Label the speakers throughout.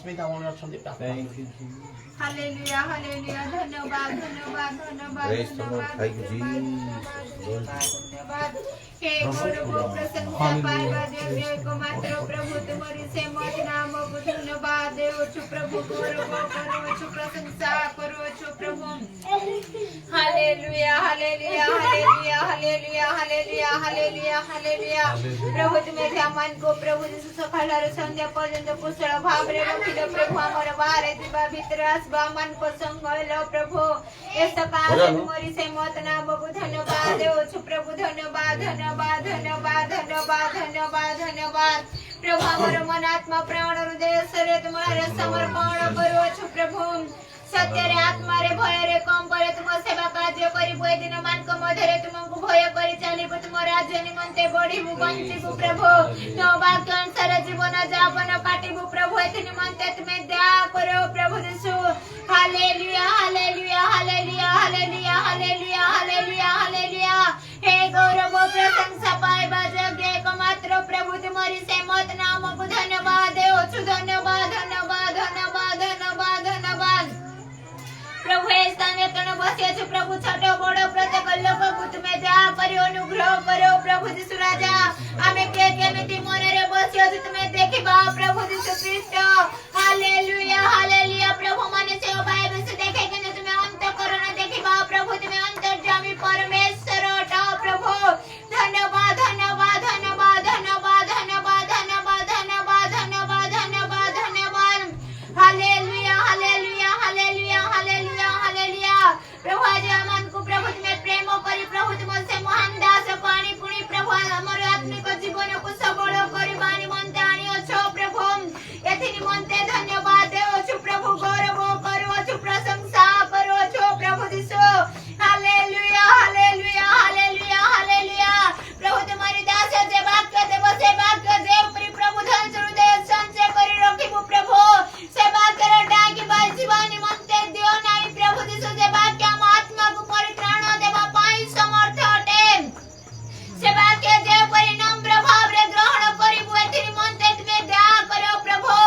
Speaker 1: अस्मिता मने अछंती प्राप्त
Speaker 2: hallelujah hallelujah धन्यवाद धन्यवाद धन्यवाद धन्यवाद हे गौरव प्रशंसा पाइबा योग्य एकमात्र प्रभु तुम्हारी से मत नाम को धन्यवाद देव छु प्रभु गौरव करो छु प्रशंसा करो छु प्रभु hallelujah hallelujah hallelujah hallelujah hallelujah hallelujah hallelujah प्रभु तुम्हें ध्यान को प्रभु यीशु सकाळ रे संध्या पर्यंत कुशल भाव रे रखिलो प्रभु हमर बाहर दिबा भीतर आसबा मन को संगलो प्रभु ए सकाळ तुम्हारी से मत नाम को धन्यवाद देव छु प्रभु धन्यवाद धन्यवाद धन्यवाद धन्यवाद धन्यवाद धन्यवाद प्रभु हमर मन आत्मा प्राण हृदय शरीर तुम्हारे समर्पण करो छु प्रभु सत्य रे आत्मा रे भय रे कम करे तुम सेवा कार्य करी बुए दिन मान को मध्य रे तुमको भय करी चलीबो तुम राज्य निमंते बढ़ीबो बंचीबो प्रभु तो वाक्य अनुसार जीवन यापन काटिबो प्रभु एति निमंते तुमे दया करो प्रभु Yeshu hallelujah hallelujah hallelujah hallelujah hallelujah hallelujah hallelujah हे गौरव प्रशंसा पाइबा योग्य एकमात्र प्रभु तुम्हारी से मत नाम को धन्यवाद देव छु धन्यवाद धन्यवाद धन्यवाद धन्यवाद धन्यवाद प्रभु ए स्थान तण बसिया छु प्रभु छोट बड़ प्रत्येक लोक को तुमे दया करियो अनुग्रह करो प्रभु यीशु राजा आमे के केमिति मन रे बसिया छु तुमे देखिबा प्रभु यीशु ख्रीष्ट हालेलुया हालेलुया प्रभु माने से बाइबल से देखे कि तुमे अंतःकरण देखिबा प्रभु तुमे अंतर्यामी परमेश्वर टा प्रभु धन्यवाद धन्यवाद धन्यवाद धन्यवाद धन्यवाद धन्यवाद धन्यवाद धन्यवाद धन्यवाद धन्यवाद hallelujah hallelujah hallelujah hallelujah hallelujah प्रभु आज मन को प्रभु तुम्हें प्रेम करी प्रभु तुमसे महान दास पानी पुणी प्रभु हमर आत्मिक जीवन को सबल करी बानी मनते आनी अछो प्रभु एथि निमंते धन्यवाद देव छु प्रभु गौरव करो छु प्रशंसा करो छु प्रभु Yeshu hallelujah hallelujah hallelujah hallelujah प्रभु तुम्हारी दास जे वाक्य देव से वाक्य जे प्रभु धन हृदय संचय करी रखिबो प्रभु से वाक्य डाकी बाई जीवन निमंते दियो नाही प्रभु यीशु जे वाक्य हम आत्मा को परित्राण देवा पाई समर्थ अटे से वाक्य जे परिणाम प्रभाव रे ग्रहण करिबो एथि निमंते तुमे दया करो प्रभु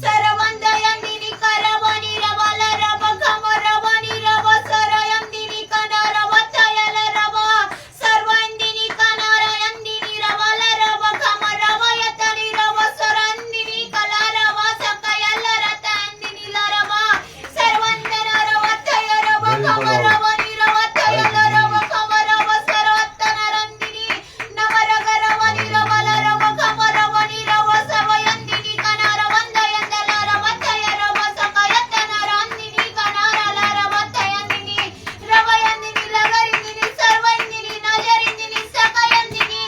Speaker 2: सरवंदयंदिनी करवनी रवल रव खमरवनी रव सरयंदिनी कनरव तयल रव सर्वंदिनी कनरयंदिनी रवल रव खमरव यतरी रव सरंदिनी कलरव सकयल रतंदिनी लरव सर्वंदन रव तय रव खमरवनी रव तयल रव खमरव सरवत्तन रंदिनी नवरगरवनी रवल रव खमरवनी रव सर्वयंदिनी कनरवंदयंदल रव तय रव सकयतन रंदिनी कनरल रव तयंदिनी रवयंदिनी लगरिंदिनी सर्वंदिनी नजरिंदिनी सकयंदिनी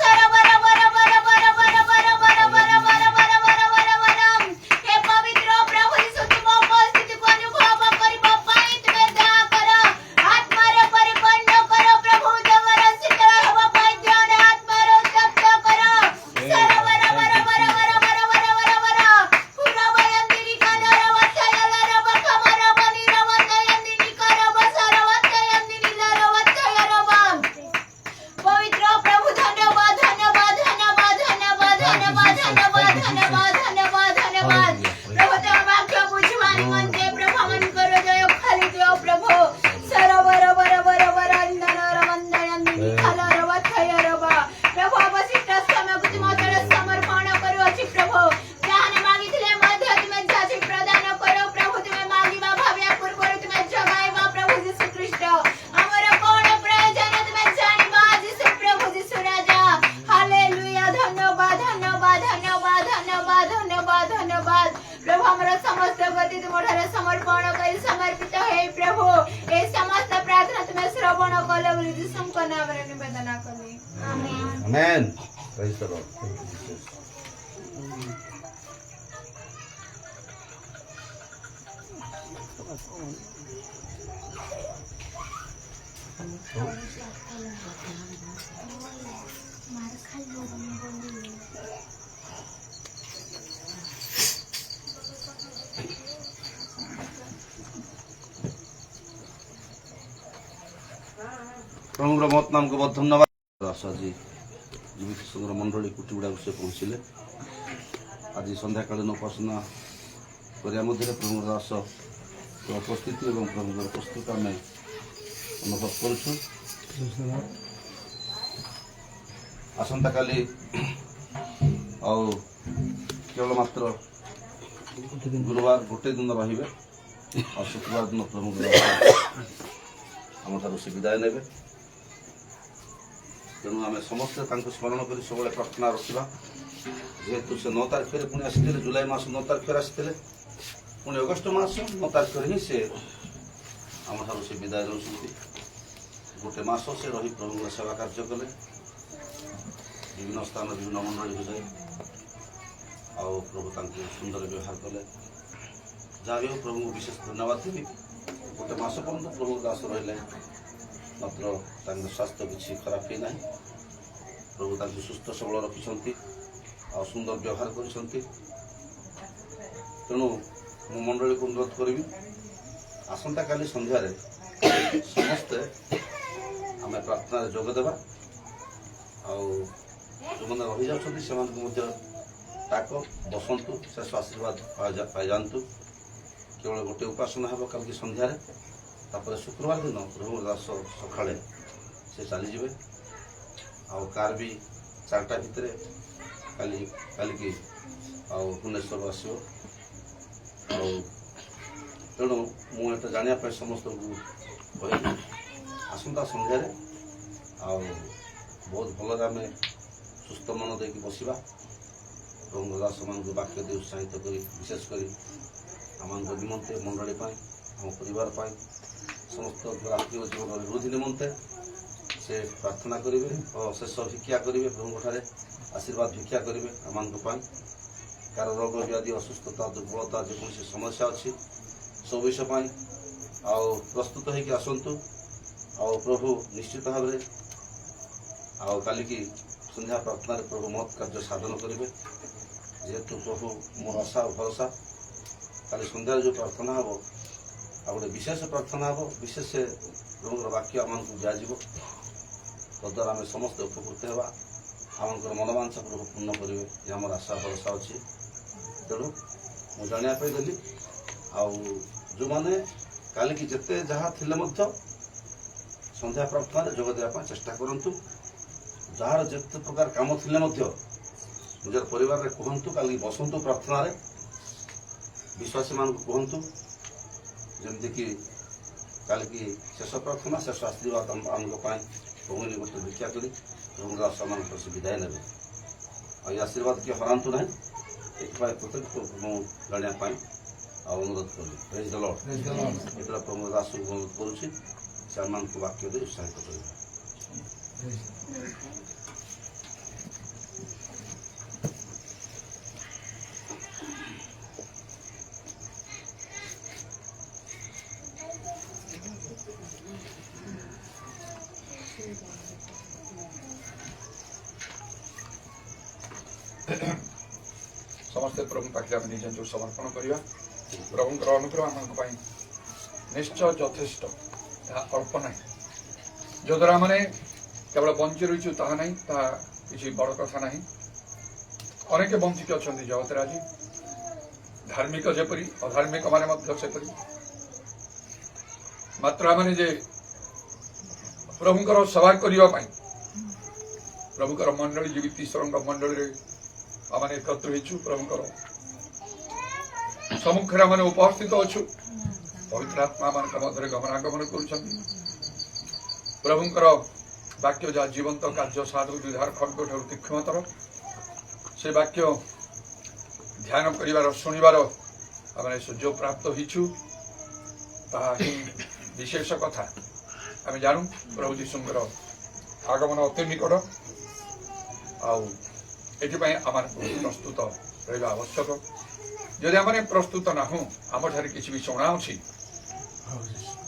Speaker 2: सरवर वर वर वर वर वर वर वर वर वर वर वर वर हे पवित्र प्रभु यीशु तुम उपस्थित को अनुभव करिबो पाई तुमे दया करो आत्मा रे परिपूर्ण करो प्रभु जवर शीतल हवा पाई ध्यान आत्मा रे तप्त करो सरवर वर वर वर वर वर वर वर पुरवयंदिनी कनरव तयल रव खमरवनी रव तयंदिनी करव सरवतयंदिनी लरव तय रव पवित्र प्रभु धन्यवाद धन्यवाद धन्यवाद धन्यवाद धन्यवाद धन्यवाद धन्यवाद धन्यवाद धन्यवाद प्रभु तेरा वाक्य बुझवानी मनते प्रभु मन करो जय खाली दियो प्रभु सरवर वर वर वर अंदन रवंदयंदिनी खलरव तय रव प्रभु अवशिष्ट समय को तुम तेरे समर्पण करो अछि प्रभु जाने मागिथिले मध्य तुमे जाची प्रदान करो प्रभु तुमे मागिबा भाव्या पूर्व तुमे जगाइबा प्रभु यीशु ख्रीष्ट हमर कोन प्रयोजन तुमे जानिबा यीशु प्रभु यीशु राजा हालेलुया धन्यवाद धन्यवाद धन्यवाद धन्यवाद धन्यवाद धन्यवाद प्रभु हमरा समस्त गति तुमठारे समर्पण करी समर्पित हे प्रभु ए समस्त प्रार्थना तुमे श्रवण कले बोली यीशु को नाम रे निवेदन कली आमेन
Speaker 3: Amen. Praise the Lord. Thank you, Jesus. प्रभुर मत नाम को बहुत धन्यवाद। आशा जी जीवित संग्रह मंडली कुटीगुड़ा से पहुँचले आज संध्याकालीन उपासना କରିବା ମଧ୍ୟରେ ପ୍ରଭୁଙ୍କର ଦାସ ଉପସ୍ଥିତି ଏବଂ ପ୍ରଭୁଙ୍କର ପ୍ରସ୍ତୁତ ଆମେ ଅନୁଭବ କରୁଛୁ। ଆସନ୍ତାକାଲି ଆଉ କେବଳ ମାତ୍ର ଗୁରୁବାର ଗୋଟେ ଦିନ ରହିବେ ଆଉ ଶୁକ୍ରବାର ଦିନ ପ୍ରଭୁଙ୍କର ଆମଠାରୁ ସେ ବିଦାୟ ନେବେ। ତେଣୁ ଆମେ ସମସ୍ତେ ତାଙ୍କୁ ସ୍ମରଣ କରି ସବୁବେଳେ ପ୍ରାର୍ଥନା ରଖିବା। ଯେହେତୁ ସେ 9 ତାରିଖରେ ପୁଣି ଆସିଥିଲେ, ଜୁଲାଇ ମାସ 9 ତାରିଖରେ ଆସିଥିଲେ, ପୁଣି ଅଗଷ୍ଟ ମାସ 9 ତାରିଖରେ ହିଁ ସେ ଆମଠାରୁ ସେ ବିଦାୟ ନେଉଛନ୍ତି। ଗୋଟେ ମାସ ସେ ରହି ପ୍ରଭୁଙ୍କର ସେବା କାର୍ଯ୍ୟ କଲେ, ବିଭିନ୍ନ ସ୍ଥାନ ବିଭିନ୍ନ ମଣ୍ଡଳୀକୁ ଯାଇ ଆଉ ପ୍ରଭୁ ତାଙ୍କୁ ସୁନ୍ଦର ବ୍ୟବହାର କଲେ। ଯାହା ବି ହେଉ ପ୍ରଭୁଙ୍କୁ ବିଶେଷ ଧନ୍ୟବାଦ ଦେବି। ଗୋଟେ ମାସ ପର୍ଯ୍ୟନ୍ତ ପ୍ରଭୁଙ୍କ ଦାସ ରହିଲେ, ମାତ୍ର ତାଙ୍କର ସ୍ୱାସ୍ଥ୍ୟ କିଛି ଖରାପ ହେଇନାହିଁ। ପ୍ରଭୁ ତାଙ୍କୁ ସୁସ୍ଥ ସବଳ ରଖିଛନ୍ତି ଆଉ ସୁନ୍ଦର ବ୍ୟବହାର କରିଛନ୍ତି। ତେଣୁ ମୁଁ ମଣ୍ଡଳୀକୁ ଅନୁରୋଧ କରିବି, ଆସନ୍ତାକାଲି ସନ୍ଧ୍ୟାରେ ସମସ୍ତେ ଆମେ ପ୍ରାର୍ଥନାରେ ଯୋଗ ଦେବା। ଆଉ ଯେଉଁମାନେ ରହିଯାଉଛନ୍ତି ସେମାନଙ୍କୁ ମଧ୍ୟ ଡାକ, ବସନ୍ତୁ, ଶେଷ ଆଶୀର୍ବାଦ ପାଇଯାଆନ୍ତୁ। କେବଳ ଗୋଟେ ଉପାସନା ହେବ କାଲିକି ସନ୍ଧ୍ୟାରେ, ତାପରେ ଶୁକ୍ରବାର ଦିନ ପ୍ରଭୁଙ୍କ ଦାସ ସକାଳେ ସେ ଚାଲିଯିବେ। ଆଉ କାର୍ ବି 4ଟା ଭିତରେ କାଲିକି ଆଉ ଭୁବନେଶ୍ୱର ଆସିବ। ଆଉ ତେଣୁ ମୁଁ ଏଟା ଜାଣିବା ପାଇଁ ସମସ୍ତଙ୍କୁ କହିବି, ଆସନ୍ତା ସନ୍ଧ୍ୟାରେ ଆଉ ବହୁତ ଭଲରେ ଆମେ ସୁସ୍ଥ ମନ ଦେଇକି ବସିବା। ପ୍ରଭୁଙ୍କ ଦାସମାନଙ୍କୁ ବାକ୍ୟ ଦେଇ ଉତ୍ସାହିତ କରି, ବିଶେଷ କରି ଆମମାନଙ୍କ ନିମନ୍ତେ, ମଣ୍ଡଳୀ ପାଇଁ, ଆମ ପରିବାର ପାଇଁ, ସମସ୍ତ ରାତ୍ରିର ଜୀବନର ବୃଦ୍ଧି ନିମନ୍ତେ ସେ ପ୍ରାର୍ଥନା କରିବେ ଓ ଶେଷ ଭିକ୍ଷା କରିବେ। ପ୍ରଭୁଙ୍କଠାରେ ଆଶୀର୍ବାଦ ଭିକ୍ଷା କରିବେ ଆମମାନଙ୍କ ପାଇଁ। କାହାର ରୋଗ ବ୍ୟାଧି, ଅସୁସ୍ଥତା, ଦୁର୍ବଳତା, ଯେକୌଣସି ସମସ୍ୟା ଅଛି ସବୁ ବିଷୟ ପାଇଁ ଆଉ ପ୍ରସ୍ତୁତ ହେଇକି ଆସନ୍ତୁ। ଆଉ ପ୍ରଭୁ ନିଶ୍ଚିତ ଭାବରେ ଆଉ କାଲିକି ସନ୍ଧ୍ୟା ପ୍ରାର୍ଥନାରେ ପ୍ରଭୁ ମହତ୍ କାର୍ଯ୍ୟ ସାଧନ କରିବେ। ଯେହେତୁ ପ୍ରଭୁ ମୋର ଆଶା ଓ ଭରସା, କାଲି ସନ୍ଧ୍ୟାରେ ଯେଉଁ ପ୍ରାର୍ଥନା ହେବ ଆଉ ଗୋଟେ ବିଶେଷ ପ୍ରାର୍ଥନା ହେବ, ବିଶେଷ ପ୍ରଭୁଙ୍କର ବାକ୍ୟ ଆମମାନଙ୍କୁ ଦିଆଯିବ, ତଦ୍ୱାରା ଆମେ ସମସ୍ତେ ଉପକୃତ ହେବା। ଆମଙ୍କର ମନୋବାଞ୍ଛା ପ୍ରଭୁ ପୂର୍ଣ୍ଣ କରିବେ, ଯେ ଆମର ଆଶା ଭରସା ଅଛି। ତେଣୁ ମୁଁ ଜାଣିବା ପାଇଁ ଦେଲି, ଆଉ ଯେଉଁମାନେ କାଲିକି ଯେତେ ଯାହା ଥିଲେ ମଧ୍ୟ ସନ୍ଧ୍ୟା ପ୍ରାର୍ଥନାରେ ଯୋଗ ଦେବା ପାଇଁ ଚେଷ୍ଟା କରନ୍ତୁ। ଯାହାର ଯେତେ ପ୍ରକାର କାମ ଥିଲେ ମଧ୍ୟ ନିଜର ପରିବାରରେ କୁହନ୍ତୁ, କାଲିକି ବସନ୍ତୁ ପ୍ରାର୍ଥନାରେ। ବିଶ୍ୱାସୀମାନଙ୍କୁ କୁହନ୍ତୁ, ଯେମିତିକି କାଲିକି ଶେଷ ପ୍ରାର୍ଥନା, ଶେଷ ଆଶୀର୍ବାଦ ଆମଙ୍କ ପାଇଁ ପ୍ରଭୁ ଗୋଟେ ଭିକ୍ଷା କରି ପ୍ରଭୁଙ୍କ ଦାସମାନଙ୍କର ସେ ବିଦାୟ ନେବେ। ଆଉ ଏ ଆଶୀର୍ବାଦ କିଏ ହରାନ୍ତୁ ନାହିଁ, ଏଥିପାଇଁ ପ୍ରତ୍ୟେକ ମୁଁ ଜାଣିବା ପାଇଁ ଆଉ ଅନୁରୋଧ କଲି। ପ୍ରେଜ୍ ଦ ଲର୍ଡ। ଏଥିରେ ପ୍ରଭୁଙ୍କ ଦାସଙ୍କୁ ଅନୁରୋଧ କରୁଛି, ସେମାନଙ୍କୁ ବାକ୍ୟ ଦେଇ ଉତ୍ସାହିତ କରିବେ।
Speaker 1: ସମସ୍ତେ ପ୍ରଭୁ ପାଖରେ ଆମେ ନିଜ ନିଜକୁ ସମର୍ପଣ କରିବା। ପ୍ରଭୁଙ୍କର ଅନୁଗ୍ରହ ଆମଙ୍କ ପାଇଁ ନିଶ୍ଚୟ ଯଥେଷ୍ଟ, ତାହା ଅଳ୍ପ ନାହିଁ। ଯଦ୍ୱାରା ଆମେ କେବଳ ବଞ୍ଚି ରହିଛୁ ତାହା ନାହିଁ, ତାହା କିଛି ବଡ଼ କଥା ନାହିଁ। ଅନେକ ବଞ୍ଚିତ ଅଛନ୍ତି ଜଗତରେ ଆଜି, ଧାର୍ମିକ ଯେପରି, ଅଧାର୍ମିକ ମାନେ ମଧ୍ୟ ସେପରି। ମାତ୍ର ଆମେ ଯେ ପ୍ରଭୁଙ୍କର ସେବା କରିବା ପାଇଁ ପ୍ରଭୁଙ୍କର ମଣ୍ଡଳୀ, ଜୀବିତ ଈଶ୍ୱରଙ୍କ ମଣ୍ଡଳୀରେ ଆମେ ଏକତ୍ର ହେଇଛୁ, ପ୍ରଭୁଙ୍କର ସମ୍ମୁଖରେ ଆମେ ଉପସ୍ଥିତ ଅଛୁ। ପବିତ୍ର ଆତ୍ମା ମାନଙ୍କ ମଧ୍ୟରେ ଗମନାଗମନ କରୁଛନ୍ତି। ପ୍ରଭୁଙ୍କର ବାକ୍ୟ ଯାହା ଜୀବନ୍ତ କାର୍ଯ୍ୟ, ସାଧୁ ଦୁଧାର ଖଡ୍ଗ ଠାରୁ ତୀକ୍ଷ୍ଣତର, ସେ ବାକ୍ୟ ଧ୍ୟାନ କରିବାର, ଶୁଣିବାର ଆମେ ସୁଯୋଗ ପ୍ରାପ୍ତ ହେଇଛୁ। ତାହା ହିଁ ବିଶେଷ କଥା। ଆମେ ଜାଣୁ ପ୍ରଭୁ ଯୀଶୁଙ୍କର ଆଗମନ ଅତି ନିକଟ। ଆଉ ଏଥିପାଇଁ ଆମକୁ ପ୍ରସ୍ତୁତ ରହିବା ଆବଶ୍ୟକ। ଯଦି ଆମେ ପ୍ରସ୍ତୁତ ନାହୁଁ, ଆମଠାରେ କିଛି ବି ଶୁଣା ଅଛି,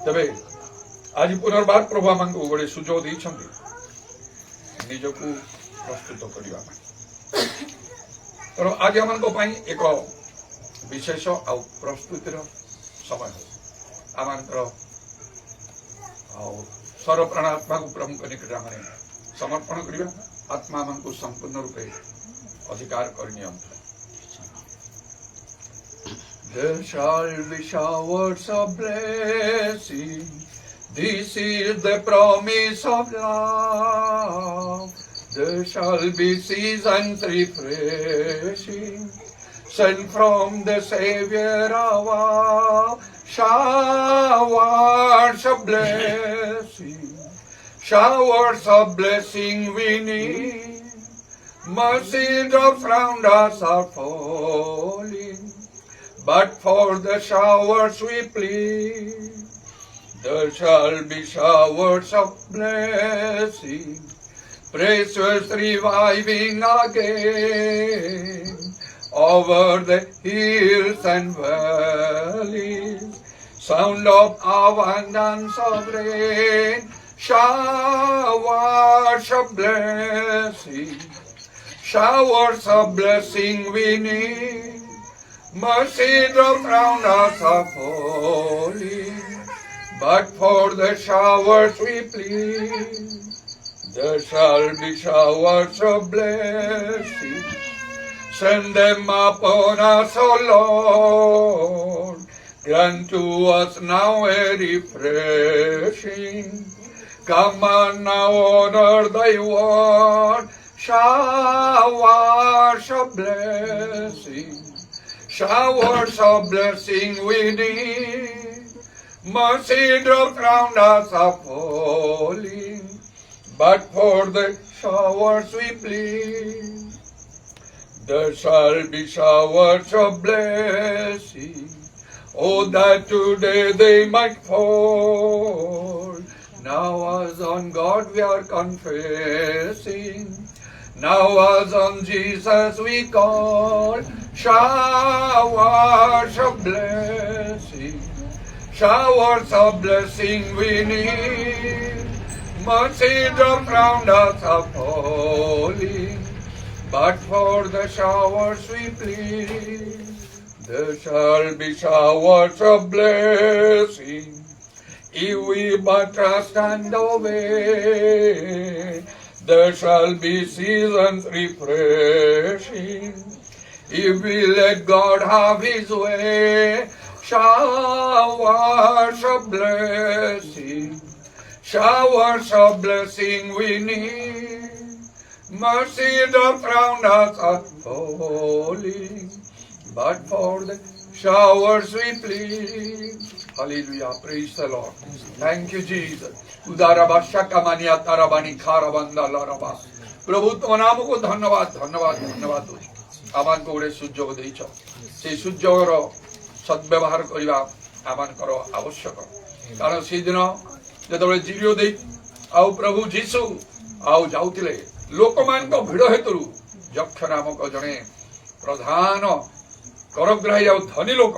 Speaker 1: ତେବେ ଆଜି ପୁନର୍ବାର ପ୍ରଭୁ ଆମକୁ ଗୋଟେ ସୁଯୋଗ ଦେଇଛନ୍ତି ନିଜକୁ ପ୍ରସ୍ତୁତ କରିବା ପାଇଁ। ତେଣୁ ଆଜି ଆମଙ୍କ ପାଇଁ ଏକ ବିଶେଷ ଆଉ ପ୍ରସ୍ତୁତିର ସମୟ। ଆମଙ୍କର ଆଉ ସର୍ବ ପ୍ରାଣ ଆତ୍ମାକୁ ପ୍ରଭୁଙ୍କ ନିକଟରେ ଆମେ ସମର୍ପଣ କରିବା। ଆତ୍ମା ଆମକୁ ସମ୍ପୂର୍ଣ୍ଣ ରୂପେ ଅଧିକାର କରିନିଅନ୍ତୁ। There shall be showers of blessing. This is the promise of love. There shall be seasons refreshing, sent from the Savior above. Showers of blessing, showers of blessing we need. Mercy drops round us are falling, but for the showers we plead. There shall be showers of blessing, precious reviving again, over the hills and valleys, sound of abundance of rain. Showers of blessing, showers of blessing we need. Mercy drops round us are falling, but for the showers we plead. There shall be showers of blessing, send them upon us, O Lord. Grant to us now a refreshing. Come on now, honor thy word. Showers of blessing, showers of blessing we need. Mercy drops round us are falling, but for the showers we plead. There shall be showers of blessing, oh, that today they might fall. Now as on God we are confessing, now as on Jesus we call. Showers of blessing, showers of blessing we need. Mercy drops round us are falling, but for the showers we plead. There shall be showers of blessing, if we but trust and obey. There shall be seasons refreshing, if we let God have His way. Showers of blessing, showers of blessing we need. Mercy drops round us are falling, but for the showers we plead. Hallelujah. Praise the Lord. Thank you, Jesus. उदारबा शकमानिया ताराबानी खाराबंदा लाराबा प्रभु तुम नाम को धन्यवाद धन्यवाद धन्यवाद दूची आमान को गोटे सुजोग देइछ से सुजोगर सद्व्यवहार करिबा आमान करो आवश्यक कारण से दिन जेतबे जीरो दे आउ प्रभु जीसु आउ जाउतिले लोकमान को भिड़ हेतुरु यक्ष नामक जने प्रधान करग्राही आउ धनी लोक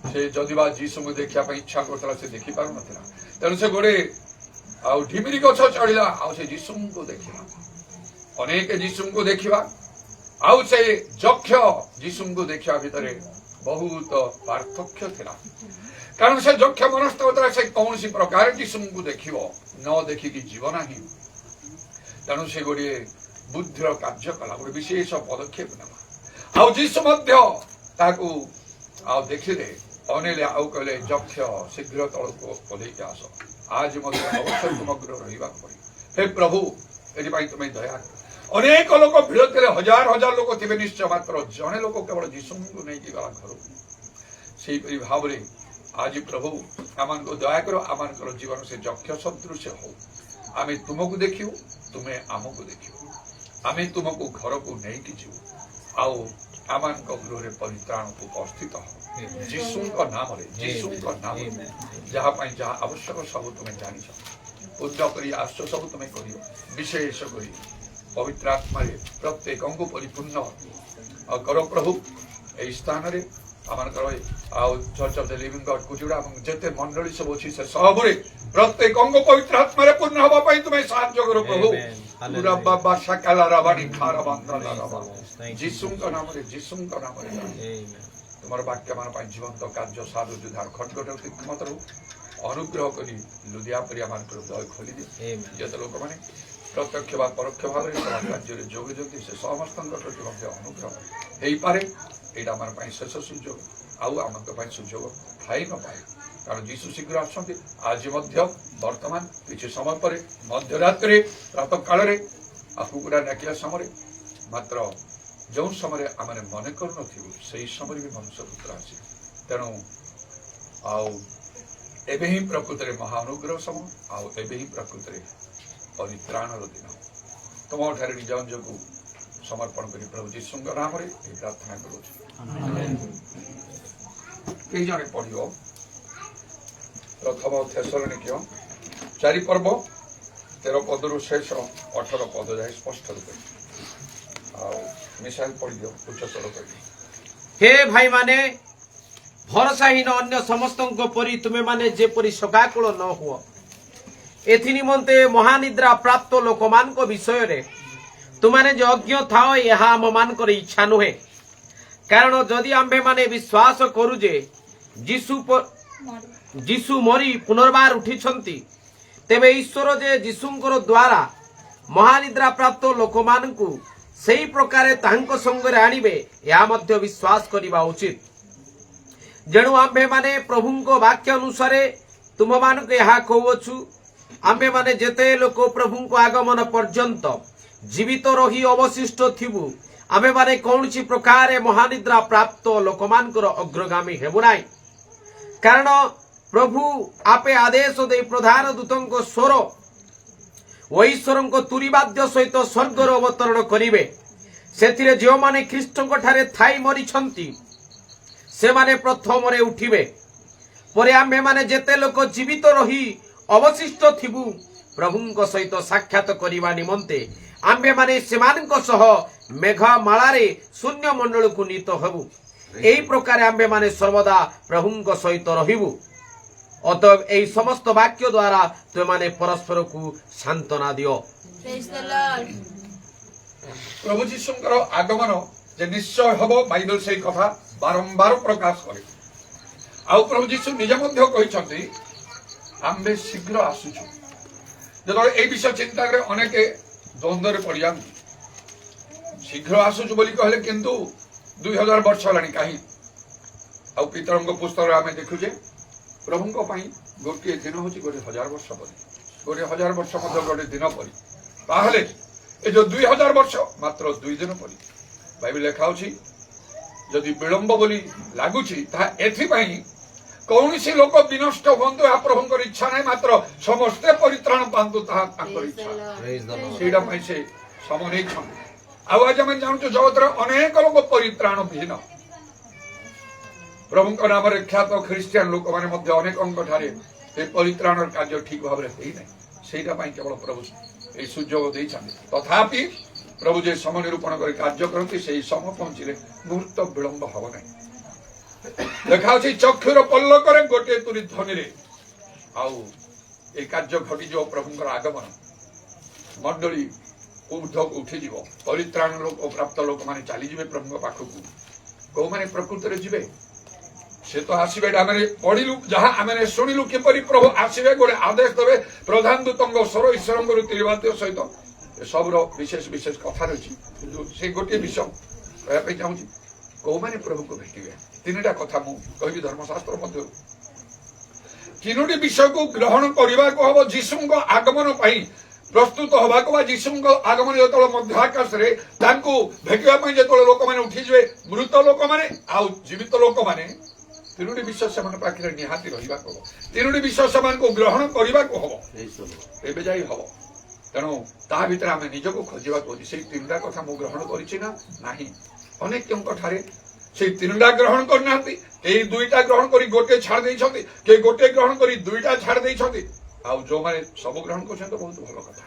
Speaker 1: से जदिबा जीसु को देखिया पे इच्छा करतला से देखि पारु नथिला तेणु से गोटे आउ ढिमिरी गछ चढ़िला आउ से जीसु को देखिला अनेक जीसु को देखिबा आउ से यक्ष जीसु को देखिया भितरे बहुत पार्थक्य थिला कारण से यक्ष मनस्थ होता से कौन सी प्रकार जीसु को देखिबो न देखि कि जीवन नाही तेणु से गोटे बुद्धिर कार्य कला गोटे विशेष पदक्षेप नेला आउ जीसु मध्य ताकू आउ देखिले अनेले आउ कहले यक्ष शीघ्र तलको ओलेके आस आज मध्य अवश्य समग्र रहिबा पड़ी हे प्रभु एति पाई तुमे दया अनेक लोक भिड़ थे हजार हजार लोक थे निश्चय मात्र जड़े लोक केवल जीसु को नहीं गला घर से भाव आज प्रभु आम को दया कर आम जीवन से यक्ष सदृश हो आम तुमको देखियो तुम्हें आमको देखियो आम तुमको घर को नहीं जीव आउ आम गृह परित्राण को उपस्थित हो जीसु नाम जहाँ जहाँ आवश्यक सब तुम्हें जान पूजा कर आश्चर्य सब तुम्हें कर विशेष कर पवित्र आत्मा प्रत्येक को परिपूर्ण कर प्रभु यही स्थान आम church of the living god Kujuda जिते मंडली सब अच्छी से सब प्रत्येक पवित्र आत्मा पूर्ण हाँपाई तुम्हें साहय करो प्रभु जीसु नाम तुम वाक्य मान जीवंत कार्य साधु जुधार खटगट तीक्ष्मतर अनुग्रह कर लुदिया पर दय खोली दे जिते लोक मैंने प्रत्यक्ष व परोक्ष भाव कार्य जोगी से समस्त अनुग्रह हो पारे यहाँ आम शेष सुजोग आउ आमक सुजोग थाई न पाए कारण जीशु शीघ्र आसନ୍ତି आज मध्य वर्तमान किसी समय पर मध्यरात्रि प्रातः काल आकुकुड़ा डाकिया समय मात्र जो समय आम मन कर समय भी मनुष्यपुत्र आसे तेणु एबे ही प्रकृत में महानुग्रह समय आबे ही प्रकृत में परित्राणर दिन तुम ठारे निज अंज को समर्पण कर प्रभु जीशु नाम प्रार्थना करुँ जड़े पढ़ प्रथम थेसलोनिके 4 पर्व 13 पदरु शेष 18 पद जाए स्पष्ट रूपे मिसाइल पढ़ दियो उच्चतर कर
Speaker 4: हे भाई माने भरसाहीन अन्य समस्त परी तुमे माने जेपरी सकाकुल न हुआ एथि निमंते महानिद्रा प्राप्त लोक मान को विषय रे तुमाने जो अज्ञ थाओ यह आम मान कर इच्छा नुहे कारण जदि आम्भे माने विश्वास करू जे जीशु मरी पुनर्बार उठिछंती तेबे ईश्वर जे जीशुंकर द्वारा महानिद्रा प्राप्त लोक मान को सही प्रकार तांको संगरे आनिबे या मध्य विश्वास करिबा उचित जेणु आम्भे माने प्रभुंको वाक्य अनुसार तुम मान को यह कहूछु आम्भे माने जेते लोक प्रभुंको आगमन पर्यंत जीवित रही अवशिष्ट थिबु आम्भे माने कौनसी प्रकार महानिद्रा प्राप्त लोक मानकर अग्रगामी हेबु नाही कारण प्रभु आपे आदेश दे प्रधान दूतंको स्वर ईश्वरंको तुरीवाद्य सहित स्वर्गर अवतरण करिवे सेथिरे जो माने ख्रीष्टंको ठारे थाई मरिछंती से माने प्रथम रे उठिबे परे आम्भे माने जेते लोक जीवित रही अवशिष्ट थिबु प्रभुंको सहित साक्षात करिवा निमंते आम्भे माने सेमानंको सह मेघमालारे शून्य मंडल को नीत हेबु एही प्रकार आम्भे माने सर्वदा प्रभुंको सहित रहिबु अतएव एही समस्त वाक्य द्वारा तुम माने परस्पर को सांत्वना दियो
Speaker 1: प्रभु जीशुंकर आगमन जे निश्चय हबो बाइबल से कथा बारंबार प्रकाश करे आउ प्रभु जीशु निज मध्य कहिसंती आम्भे शीघ्र आसुछु जदो ए विषय चिंता करे अनेक द्वंद्व पड़ जाती शीघ्र आसुछु बोली कहले किंतु 2000 वर्ष हलानी कहीं आउ पितरंग पुस्तक आम देखुचे प्रभुंको पाई गोटे दिन हूँ गोटे 1000 वर्ष पर गोटे 1000 वर्ष गोटे दिन पर ताहले ए जो 2000 वर्ष मात्र 2 दिन पर बाइबल लिखा जदि विलंब बोली लगुच कौन सी लोक विनष्ट हूँ प्रभुंर इच्छा ना मात्र समस्ते परित्राण पातु इच्छा से समय आज आम जानू जगत अनेक लोक परित्राण विहीन प्रभु नाम ख्यात ख्रीस्टियान लोक मैंने अनेक परित्राण कार्य ठीक भाव में से केवल प्रभु ये सुजोग तथापि प्रभु जे समय निरूपण कर कार्य करती से समय पहुंचले मुहूर्त विलंब हम ना देखा चक्षुर पल्लक गोटे तुरी ध्वनि कार्य घटीज प्रभुंर आगमन मंडली ऊर्ध्व को उठी परित्राण लोक प्राप्त लोक मैंने चलीजे प्रभु पाखक कौ मैंने प्रकृत में जीवे से तो आसवे पढ़िलु जहाँ आम शुणिलु किपर प्रभु आसवे गोटे आदेश देवे प्रधान दूत स्वर ईश्वर तीरवाद्य सहित सबुर विशेष विशेष कथा रही से गोटे विषय कहना चाहूँगी कौ मैंने प्रभु को भेटे 3टा कथा मुझे धर्मशास्त्र मध्य 3टी विषय को ग्रहण करने को हम जीशु आगमन प्रस्तुत हवा जीशु आगमन जो मध्य आकाश भेटा जो लोक मैंने उठीजे मृत लोक मैंने जीवित लोक मैंने 3टी विषय से पाखे निहाती रहा 3टी विषय से ग्रहण करने को हम एवं जा हम तेणु ता भर आम निजक खोजा से 3टा कथा मुझे ग्रहण करना अनेक से 3टा ग्रहण करना कई 2टा ग्रहण कर गोटे छाड़ कई गोटे ग्रहण कर 2टा छाड़ जो मैंने सब ग्रहण कर बहुत भल कथा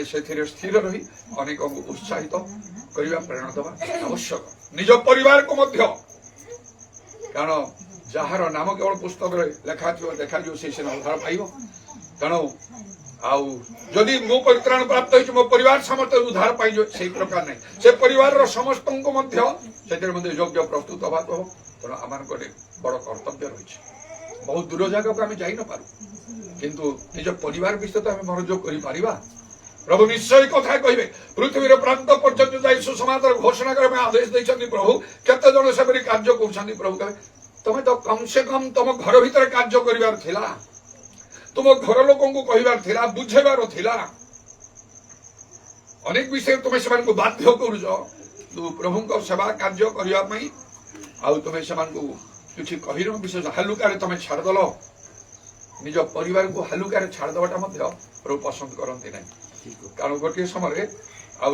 Speaker 1: से स्थिर रही अनेक उत्साहित करने प्रेरणा देवा आवश्यक निज परिवार को मध्य कारण जार नाम केवल पुस्तक लेखा देखा से उद्धार पाइब तेणु जदि मो परित्राण प्राप्त हो मो परिवार समस्त उद्धार पाई से प्रकार नहीं से परिवार समस्त योग्य प्रस्तुत हवा तो तेणु आम गोटे बड़ कर्तव्य रही बहुत दूर जगह को आम जा न पारू किंतु निज परिवार विषय तो आम मनोयोग कर प्रभु निश्चय कथा कहे पृथ्वी प्रांत पर्यंत जाई सुसमाचार घोषणा करने आदेश देते प्रभु केते जन से कार्य कर प्रभु कहे तुम तो कम से कम तुम घर भीतर कार्य करिवार थिला तुम घर लोक कहबार थिला बुझेबार थिला अनेक विषय तुम से बाध्य करुच प्रभु को सेवा कार्य करने तुम से किसी कहिन विशेष हालुकार तुम छाड़देल निज परिवार को हालुकार छाड़देवाटा प्रभु पसंद करते ना कारण गोटे समय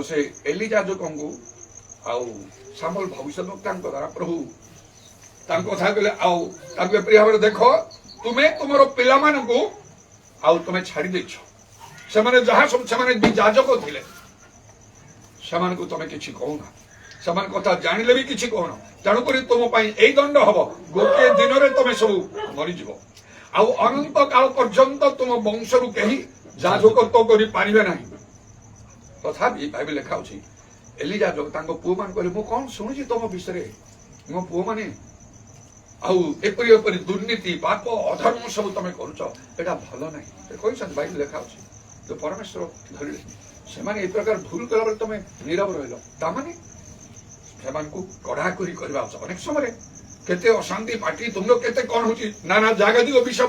Speaker 1: से एलिजाजक को सामल भविष्यवक्ता द्वारा प्रभु कथा कहले प्रिय भाव देख तुम्हें तुम पिला तुम्हें छाड़ी देछ से जहाँ सब से जाजक थे से तुम कि कहना से कथा जानिले भी किसी कहना तेणुक तुम यही दंड हम गोटे दिन में तुम सब मरीज अनंत काल पर्यंत तुम वंश रु कहीं जाजकत्व करें ना तथा बाइबल लिखा एलिजाजक पुओ मान कहले मु कौन शुणुची तुम विषय मो पुओ मैंने एपरी दुर्नीति पाप अधर्म सब तुम करा भल ना कहते बाइबल लिखा तो परमेश्वर धरले से प्रकार भूल कला तुम नीरव रही ताने कड़ाकड़ी करवा अनेक समय केते अशांति पार्टी तुम लोग केते कौन हो नाना जागतिक विषय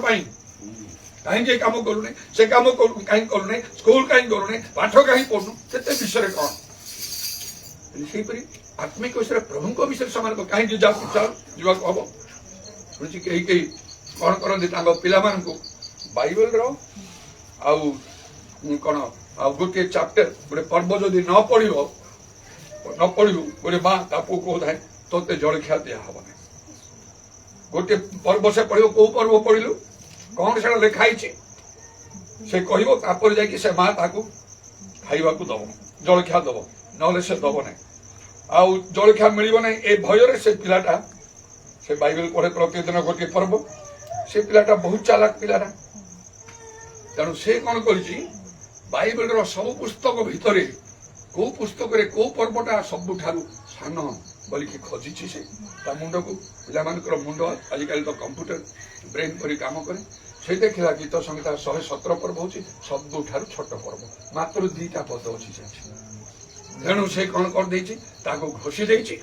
Speaker 1: कहीं कम करूने से कम कहीं करूने स्कूल कहीं करूने पाठ कहीं पढ़नु केते विषय कौन आत्मिक विषय प्रभु विषय से कहीं जीवा हम शुणुची कहीं कौन करते पिला बाइबल कौन गोटे चैप्टर गोटे पर्व जदि न पढ़ू गोटे माँ पु कहे तोते जलखिया दिया हम ना गोटे पर्व से पढ़ कौ पर्व पढ़लु कौन से लिखाई से कहपर जा माँ खाइबा दब जलखिया दब ना से दब ना जलखिया मिल ना ए भय से पिलाटा से बाइबल पढ़े प्रतिदिन गोटे पर्व से पिलाटा बहुत चालाक पिलाटा तेणु से कौन कर बाइबल सब पुस्तक भितर कौ पुस्तक कौ पर्वटा सबुठार सान बोलिकी खोजी से मुंड को पिला मुंड आजिकल तो कंप्यूटर ब्रेन पर काम करे से देखला गीत संहिता 117 पर्व हो सबुठार छोट पर्व मात्र 2टा पद अच्छी तेणु से कौन कर घोषी देती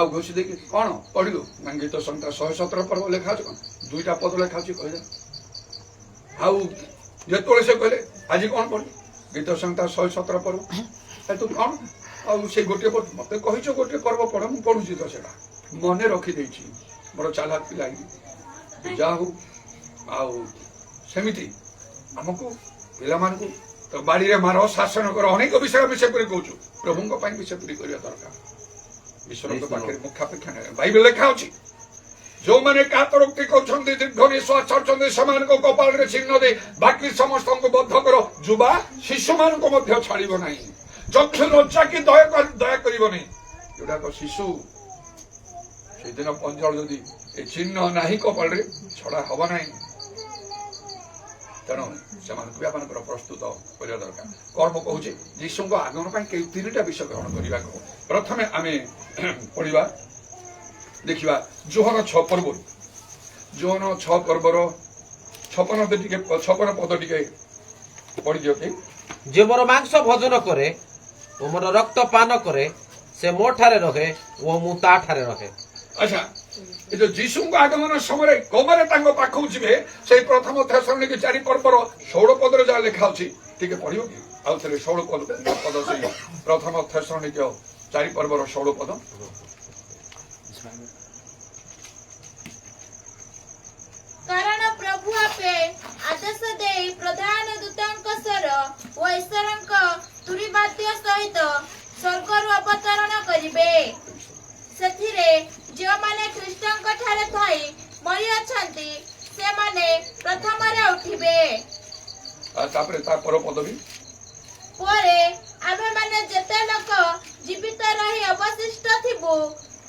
Speaker 1: घोषी दे कौन पढ़लु गीत संहिता 117 पर्व लिखा कौन 2टा पद लिखा कह जो से कहले आज कौन पढ़ गीत संहिता 117 पर्व तू कौन से गोटे मत कह गोटे पर्व पढ़ मु पढ़ुची तो सेटा मन रखीदे मोर चालाक पिला जा सेमती आमको पिला तो बाड़ी में मार शासन कर अनेक विषय विषयपुरी कहूँ प्रभु विषयपुरी करने दरकार ईश्वर पाखे मुखापेक्षा नहीं बाइबल लिखा अच्छी जो मैंने कातरोक्ति कर दीर्घ निश्वास छाड़ते कपाल चिन्ह दे बाकी समस्त को बद्ध कर जुवा शिशु मान छाड़ ना चक्षु लज्जा की दया कर जोड़ाक शिशु से दिन पंजल जदि चिन्ह ना कपाल छड़ा हम ना तेणु से प्रस्तुत करने दरकार कर्म कहूँ जीशु आगमन 3टा विषय ग्रहण करने प्रथम आम पढ़ा देखा जोहन 6 पर्व जोहन 6 पर्वर 56 पद टी पढ़ दियो कि
Speaker 4: जे मोर मांस भोजन करे ओ मोर रक्त पान करे से मो ठारे रहे वो मु ता ठारे रहे।
Speaker 1: अच्छा ये जो जीशु आगमन समय कौन पाखु जी से प्रथम थेसलोनिके 4 पर्वर 16 पद जहाँ लिखा अच्छी टे पढ़ कि आउ 16 पद से प्रथम थेसलोनिके 4 पर्वर 16 पद
Speaker 2: कारण प्रभु आपे आदेश दे प्रधान दूतंक स्वर ओ ईश्वरंक तुरीवाद्य सहित स्वर्गरु अवतरण करिवे सेथिरे जो माने ख्रीष्टंक ठारे थाई मरि अछंती से माने प्रथम रे उठिबे
Speaker 1: तापरे ता पर पदवी
Speaker 2: परे आमे माने जेते लोक जीवित रही अवशिष्ट थिबो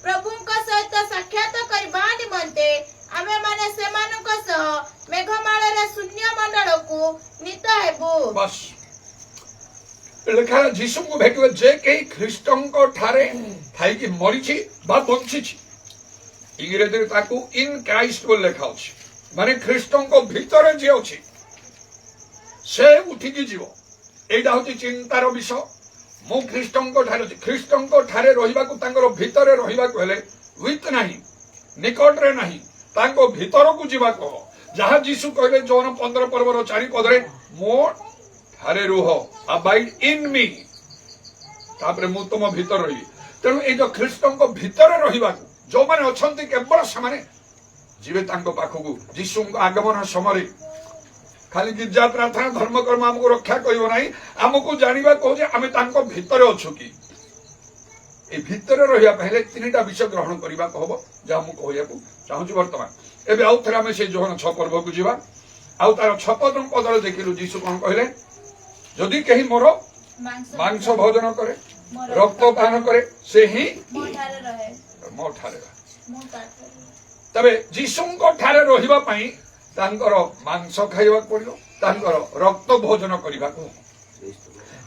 Speaker 2: प्रभुंक सहित साक्षात करबा निमंते आमे माने सेमानक सह मेघमाଳରେ शून्य मंडल को नीत हेबो
Speaker 1: बस लिखा जीशु को भेटवे जे के ख्रीष्टंक ठारे थाई कि मरिछि बा बंचिछि इंग्रेजी रे ताकू इन क्राइस्ट को लिखा अछि माने ख्रीष्टंक भीतर जे अछि से उठिकी जीव এইটা হচ্ছে চিন্তার বিষয়। ମୁଁ ଖ୍ରୀଷ୍ଟଙ୍କ ଠାରେ ଅଛି। ଖ୍ରୀଷ୍ଟଙ୍କ ଠାରେ ରହିବାକୁ ତାଙ୍କର ଭିତରେ ରହିବାକୁ ହେଲେ ୱିଥ୍ ନାହିଁ, ନିକଟରେ ନାହିଁ, ତାଙ୍କ ଭିତରକୁ ଯିବାକୁ ହବ। ଯାହା ଯୀଶୁ କହିଲେ ଜୋହନ 15 ପର୍ବର 4 ପଦରେ, ମୋ ଠାରେ ରୁହ, ଆବାଇଡ୍ ଇନ୍ ମି, ତାପରେ ମୁଁ ତୁମ ଭିତରେ ରହିବି। ତେଣୁ ଏଇ ଯୋଉ ଖ୍ରୀଷ୍ଟଙ୍କ ଭିତରେ ରହିବାକୁ ଯୋଉମାନେ ଅଛନ୍ତି କେବଳ ସେମାନେ ଯିବେ ତାଙ୍କ ପାଖକୁ। ଯୀଶୁଙ୍କ ଆଗମନ ସମୟରେ ଖାଲି ଗିର୍ଜା ପ୍ରାର୍ଥନା ଧର୍ମକର୍ମ ଆମକୁ ରକ୍ଷା କରିବ ନାହିଁ, ଆମକୁ ଜାଣିବା କହୁଛି ଆମେ ତାଙ୍କ ଭିତରେ ଅଛୁ କି। এই ভিতরে রহিবা হেলে তিনটা বিষয় গ্রহণ করিବାକୁ হব, ଯାହା ମୁଁ କହିବାକୁ ଚାହୁଁଛି ବର୍ତ୍ତମାନ। ଏବେ ଆଉ ଥରେ ଆମେ ସେଇ ଯୋହନ 6 ପର୍ବକୁ ଯିବା। ଆଉ ତାର 6 ପଦରେ ଦେଖିଲୁ ଯୀଶୁ କଣ କହିଲେ, ଯଦି କେହି ମୋର ମାଂସ ଭୋଜନ କରେ, ରକ୍ତ ପାନ କରେ, ସେ ହିଁ ମୋ ଠାରେ ରହେ। ତେବେ ଯୀଶୁଙ୍କ ଠାରେ ରହିବା ପାଇଁ ତାଙ୍କର ମାଂସ ଖାଇବାକୁ ପଡିବ, ତାଙ୍କର ରକ୍ତ ଭୋଜନ କରିବାକୁ ହବ।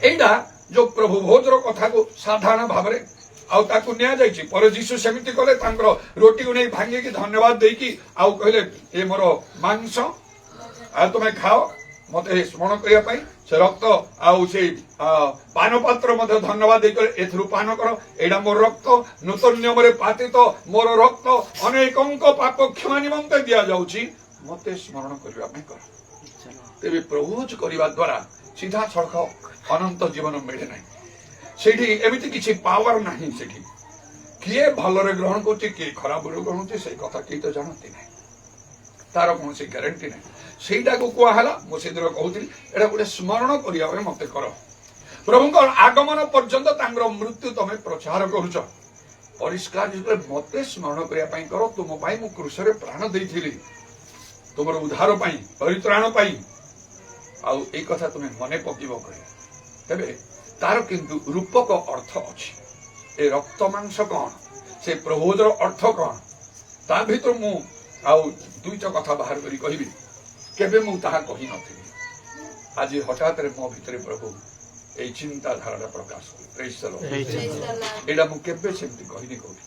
Speaker 1: ଏଇଟା ଯୋଉ ପ୍ରଭୁ ଭୋଜର କଥାକୁ ସାଧାରଣ ଭାବରେ ଆଉ ତାକୁ ନିଆଯାଇଛି। ପରେ ଯୀଶୁ ସେମିତି କଲେ, ତାଙ୍କର ରୋଟିକୁ ନେଇ ଭାଙ୍ଗିକି ଧନ୍ୟବାଦ ଦେଇକି ଆଉ କହିଲେ, ଏ ମୋର ମାଂସ, ଆଉ ତମେ ଖାଅ ମତେ ସ୍ମରଣ କରିବା ପାଇଁ। ସେ ରକ୍ତ ଆଉ ସେଇ ପାନ ପାତ୍ର ମଧ୍ୟ ଧନ୍ୟବାଦ ଦେଇ କହିଲେ, ଏଥିରୁ ପାନ କର, ଏଇଟା ମୋର ରକ୍ତ, ନୂତନ ନିୟମରେ ପାତିତ ମୋର ରକ୍ତ ଅନେକଙ୍କ ପାପ କ୍ଷମା ନିମନ୍ତେ ଦିଆଯାଉଛି, ମତେ ସ୍ମରଣ କରିବା ପାଇଁ କର। ତେବେ ପ୍ରଭୁଜ କରିବା ଦ୍ୱାରା ସିଧାସଳଖ ଅନନ୍ତ ଜୀବନ ମିଳେ ନାହିଁ। ସେଠି ଏମିତି କିଛି ପାୱାର ନାହିଁ। ସେଠି କିଏ ଭଲରେ ଗ୍ରହଣ କରୁଛି, କିଏ ଖରାପରେ ଗ୍ରହଣ କରୁଛି, ସେଇ କଥା କେହି ତ ଜାଣନ୍ତି ନାହିଁ, ତାର କୌଣସି ଗ୍ୟାରେଣ୍ଟି ନାହିଁ। ସେଇଟାକୁ କୁହାହେଲା, ମୁଁ ସେଦିନ କହୁଥିଲି, ଏଇଟା ଗୋଟେ ସ୍ମରଣ କରିବା ପାଇଁ ମତେ କର। ପ୍ରଭୁଙ୍କ ଆଗମନ ପର୍ଯ୍ୟନ୍ତ ତାଙ୍କର ମୃତ୍ୟୁ ତମେ ପ୍ରଚାର କରୁଛ। ପରିଷ୍କାର ମତେ ସ୍ମରଣ କରିବା ପାଇଁ କର, ତୁମ ପାଇଁ ମୁଁ କ୍ରୁଶରେ ପ୍ରାଣ ଦେଇଥିଲି, ତୁମର ଉଦ୍ଧାର ପାଇଁ, ପରିତ୍ରାଣ ପାଇଁ। ଆଉ ଏଇ କଥା ତୁମେ ମନେ ପକେଇବ କହିଲେ। ତେବେ ତାର କିନ୍ତୁ ରୂପକ ଅର୍ଥ ଅଛି। ଏ ରକ୍ତ ମାଂସ କଣ, ସେ ପ୍ରଭୁର ଅର୍ଥ କଣ, ତା ଭିତରୁ ମୁଁ ଆଉ ଦୁଇଟା କଥା ବାହାର କରି କହିବି। କେବେ ମୁଁ ତାହା କହିନଥିଲି, ଆଜି ହଠାତରେ ମୋ ଭିତରେ ପ୍ରଭୁ এই চিন্তাধারাটা প্রকাশ করি। এটা ମୁଁ କେବେ ସେମିତି କହିନି କୋଉଠି।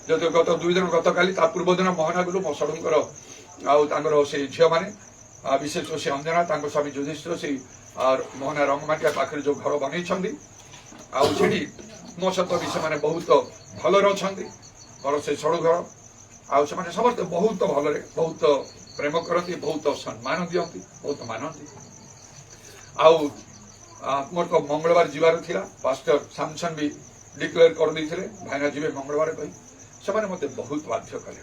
Speaker 1: ଯଦି ଗତ 2 ଦିନ ଗତକାଲି ତା ପୂର୍ବ ଦିନ ମହାନାଗରୁ ମଶଡଙ୍କର ଆଉ ତାଙ୍କର ସେଇ ଝିଅମାନେ, ବିଶେଷ ସେ ଅଞ୍ଜନା, ତାଙ୍କ ସ୍ୱାମୀ ଯୁଧିଷ୍ଠିର ସେଇ ମୋହନା ରଙ୍ଗମାଟିଆ ପାଖରେ ଯୋଉ ଘର ବନେଇଛନ୍ତି, ଆଉ ସେଠି ମୋ ସହିତ ବି ସେମାନେ ବହୁତ ଭଲରେ ଅଛନ୍ତି। ମୋର ସେ ସଡ଼ୁ ଘର, ଆଉ ସେମାନେ ସମସ୍ତେ ବହୁତ ଭଲରେ, ବହୁତ ପ୍ରେମ କରନ୍ତି, ବହୁତ ସମ୍ମାନ ଦିଅନ୍ତି, ବହୁତ ମାନନ୍ତି। ଆଉ ମୋର ତ ମଙ୍ଗଳବାର ଯିବାର ଥିଲା, ପାଷ୍ଟର ସାମସନ ବି ଡିକ୍ଲେୟାର କରିଦେଇଥିଲେ ଭାଇନା ଯିବେ ମଙ୍ଗଳବାର କହି। ସେମାନେ ମତେ ବହୁତ ବାଧ୍ୟ କଲେ,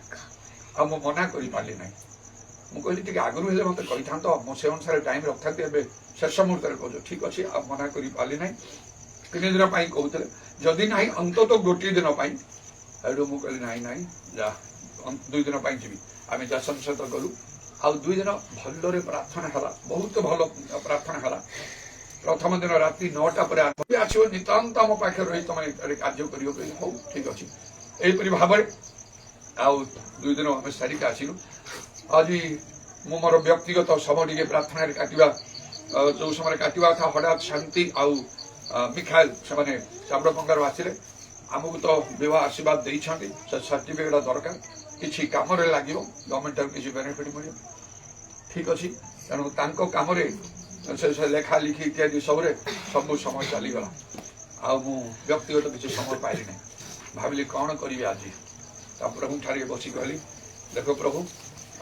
Speaker 1: ଆଉ ମୁଁ ମନା କରିପାରିଲି ନାହିଁ। ମୁଁ କହିଲି ଟିକେ ଆଗରୁ ହେଲେ ମତେ କହିଥାନ୍ତ, ମୁଁ ସେ ଅନୁସାରେ ଟାଇମ ରଖିଥାନ୍ତି, ଏବେ ଶେଷ ମୁହୂର୍ତ୍ତରେ କହୁଛ। ଠିକ ଅଛି, ଆଉ ମନା କରିପାରିଲି ନାହିଁ। 3 ଦିନ ପାଇଁ କହୁଥିଲେ, ଯଦି ନାହିଁ ଅନ୍ତତଃ ଗୋଟିଏ ଦିନ ପାଇଁ। ଏଠୁ ମୁଁ କହିଲି ନାହିଁ ନାହିଁ, ଯା 2 ଦିନ ପାଇଁ ଯିବି। ଆମେ ଯାସନ ସହିତ ଗଲୁ, ଆଉ 2 ଦିନ ଭଲରେ ପ୍ରାର୍ଥନା ହେଲା, ବହୁତ ଭଲ ପ୍ରାର୍ଥନା ହେଲା। ପ୍ରଥମ ଦିନ ରାତି 9ଟା ପରେ ଆସିବ, ନିତାନ୍ତ ଆମ ପାଖରେ ରହି ତମେ କାର୍ଯ୍ୟ କରିବ। କହିଲି ହଉ ଠିକ ଅଛି। ଏହିପରି ଭାବରେ ଆଉ 2 ଦିନ ଆମେ ସାରିକି ଆସିଲୁ। ଆଜି ମୁଁ ମୋର ବ୍ୟକ୍ତିଗତ ସମୟ ଟିକେ ପ୍ରାର୍ଥନାରେ କାଟିବା, ଯୋଉ ସମୟରେ କାଟିବା କଥା, ହଠାତ୍ ଶାନ୍ତି ଆଉ ମିଖାଇଲ ସେମାନେ ଚାମ୍ରପଙ୍ଗାରୁ ଆସିଲେ। ଆମକୁ ତ ବିବାହ ଆଶୀର୍ବାଦ ଦେଇଛନ୍ତି, ସେ ସାର୍ଟିଫିକେଟ ଦରକାର, କିଛି କାମରେ ଲାଗିବ, ଗଭର୍ଣ୍ଣମେଣ୍ଟରୁ କିଛି ବେନିଫିଟ ମିଳିବ। ଠିକ ଅଛି, ତେଣୁ ତାଙ୍କ କାମରେ ସେ ଲେଖା ଲେଖି ଇତ୍ୟାଦି ସବୁରେ ସବୁ ସମୟ ଚାଲିଗଲା। ଆଉ ମୁଁ ବ୍ୟକ୍ତିଗତ କିଛି ସମୟ ପାଇଲି ନାହିଁ। ଭାବିଲି କଣ କରିବି ଆଜି। ତା ପ୍ରଭୁଠାରେ ବସି କହିଲି, ଦେଖ ପ୍ରଭୁ,